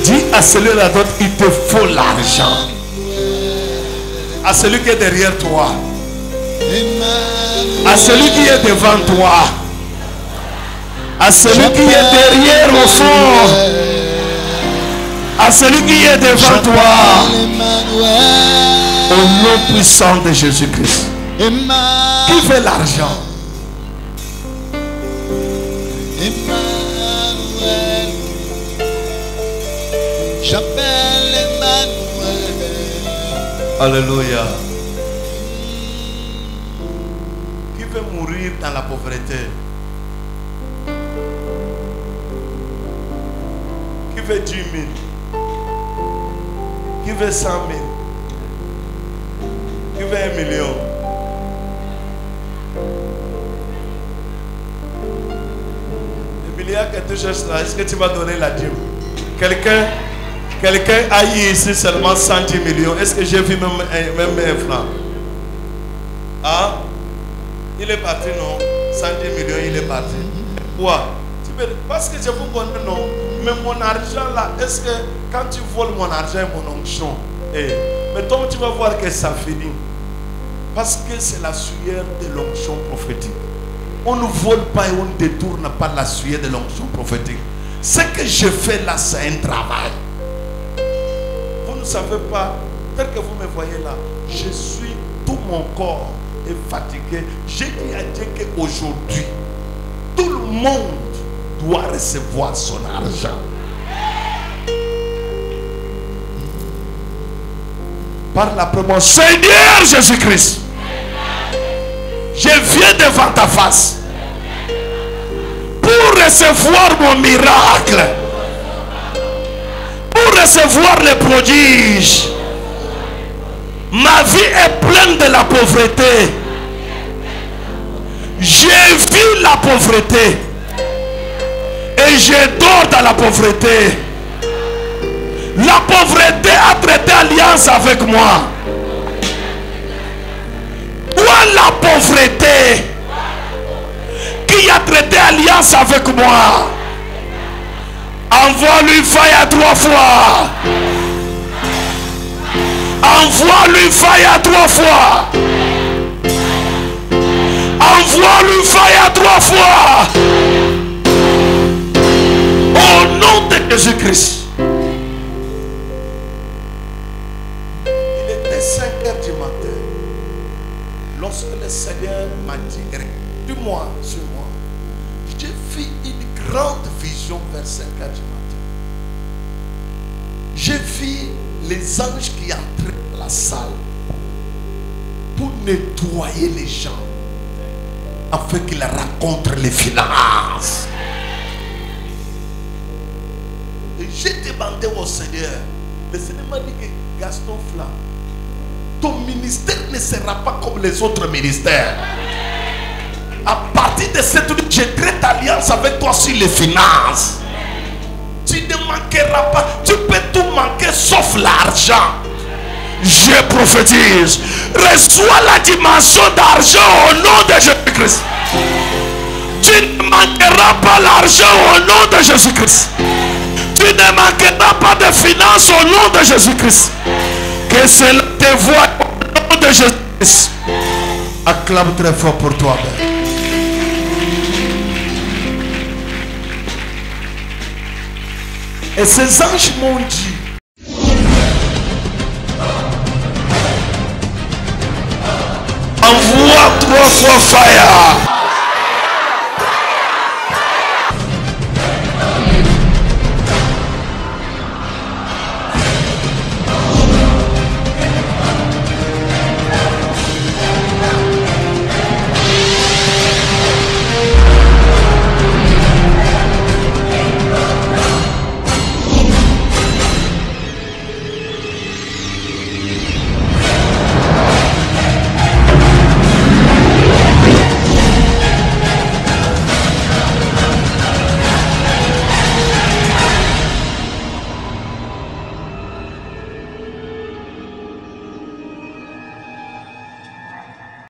Dis à celui-là d'autre, il te faut l'argent. À celui qui est derrière toi. À celui qui est devant toi. À celui qui est derrière au fond. À celui qui est devant toi. Au nom puissant de Jésus-Christ. Qui veut l'argent? J'appelle Emmanuel. Alléluia. Qui veut mourir dans la pauvreté? Qui veut 10 000? Qui veut 100 000? Qui veut 1 million? Le milliard que tu cherches là, est-ce que tu vas donner la dîme? Quelqu'un a eu ici seulement 110 millions. Est-ce que j'ai vu même un franc? Ah? Il est parti, non? 110 millions, il est parti. Pourquoi? Parce que je vous connais, non? Mais mon argent là, est-ce que quand tu voles mon argent et mon onction, mais toi tu vas voir que ça finit. Parce que c'est la sueur de l'onction prophétique. On ne vole pas et on ne détourne pas la sueur de l'onction prophétique. Ce que je fais là, c'est un travail. Vous ne savez pas, tel que vous me voyez là, je suis, tout mon corps est fatigué. J'ai dit à Dieu qu'aujourd'hui, tout le monde doit recevoir son argent. Par la promesse, Seigneur Jésus-Christ, je viens devant ta face pour recevoir mon miracle, pour recevoir les prodiges. Ma vie est pleine de la pauvreté. J'ai vu la pauvreté et je dors dans la pauvreté. La pauvreté a traité alliance avec moi. Toi la pauvreté qui a traité alliance avec moi, envoie-lui faille 3 fois. Envoie-lui faille 3 fois. Envoie-lui faille 3 fois. Au nom de Jésus-Christ. Il était 5 heures du matin. Lorsque le Seigneur m'a dit, dis-moi sur moi, j'ai vu une grande vision vers 5 heures du matin. J'ai vu les anges qui entraient dans la salle pour nettoyer les gens afin qu'ils rencontrent les finances. j'ai demandé au Seigneur. Le Seigneur m'a dit que Gaston Fla, ton ministère ne sera pas comme les autres ministères. À partir de cette nuit, j'ai traité alliance avec toi sur les finances. Tu ne manqueras pas. Tu peux tout manquer sauf l'argent. Je prophétise. Reçois la dimension d'argent au nom de Jésus-Christ. Tu ne manqueras pas l'argent au nom de Jésus-Christ. Tu ne manqueras pas de finances au nom de Jésus-Christ. Que cela te voie au nom de Jésus-Christ. Acclame très fort pour toi, Père. Et ces anges m'ont dit, envoie 3 fois fire.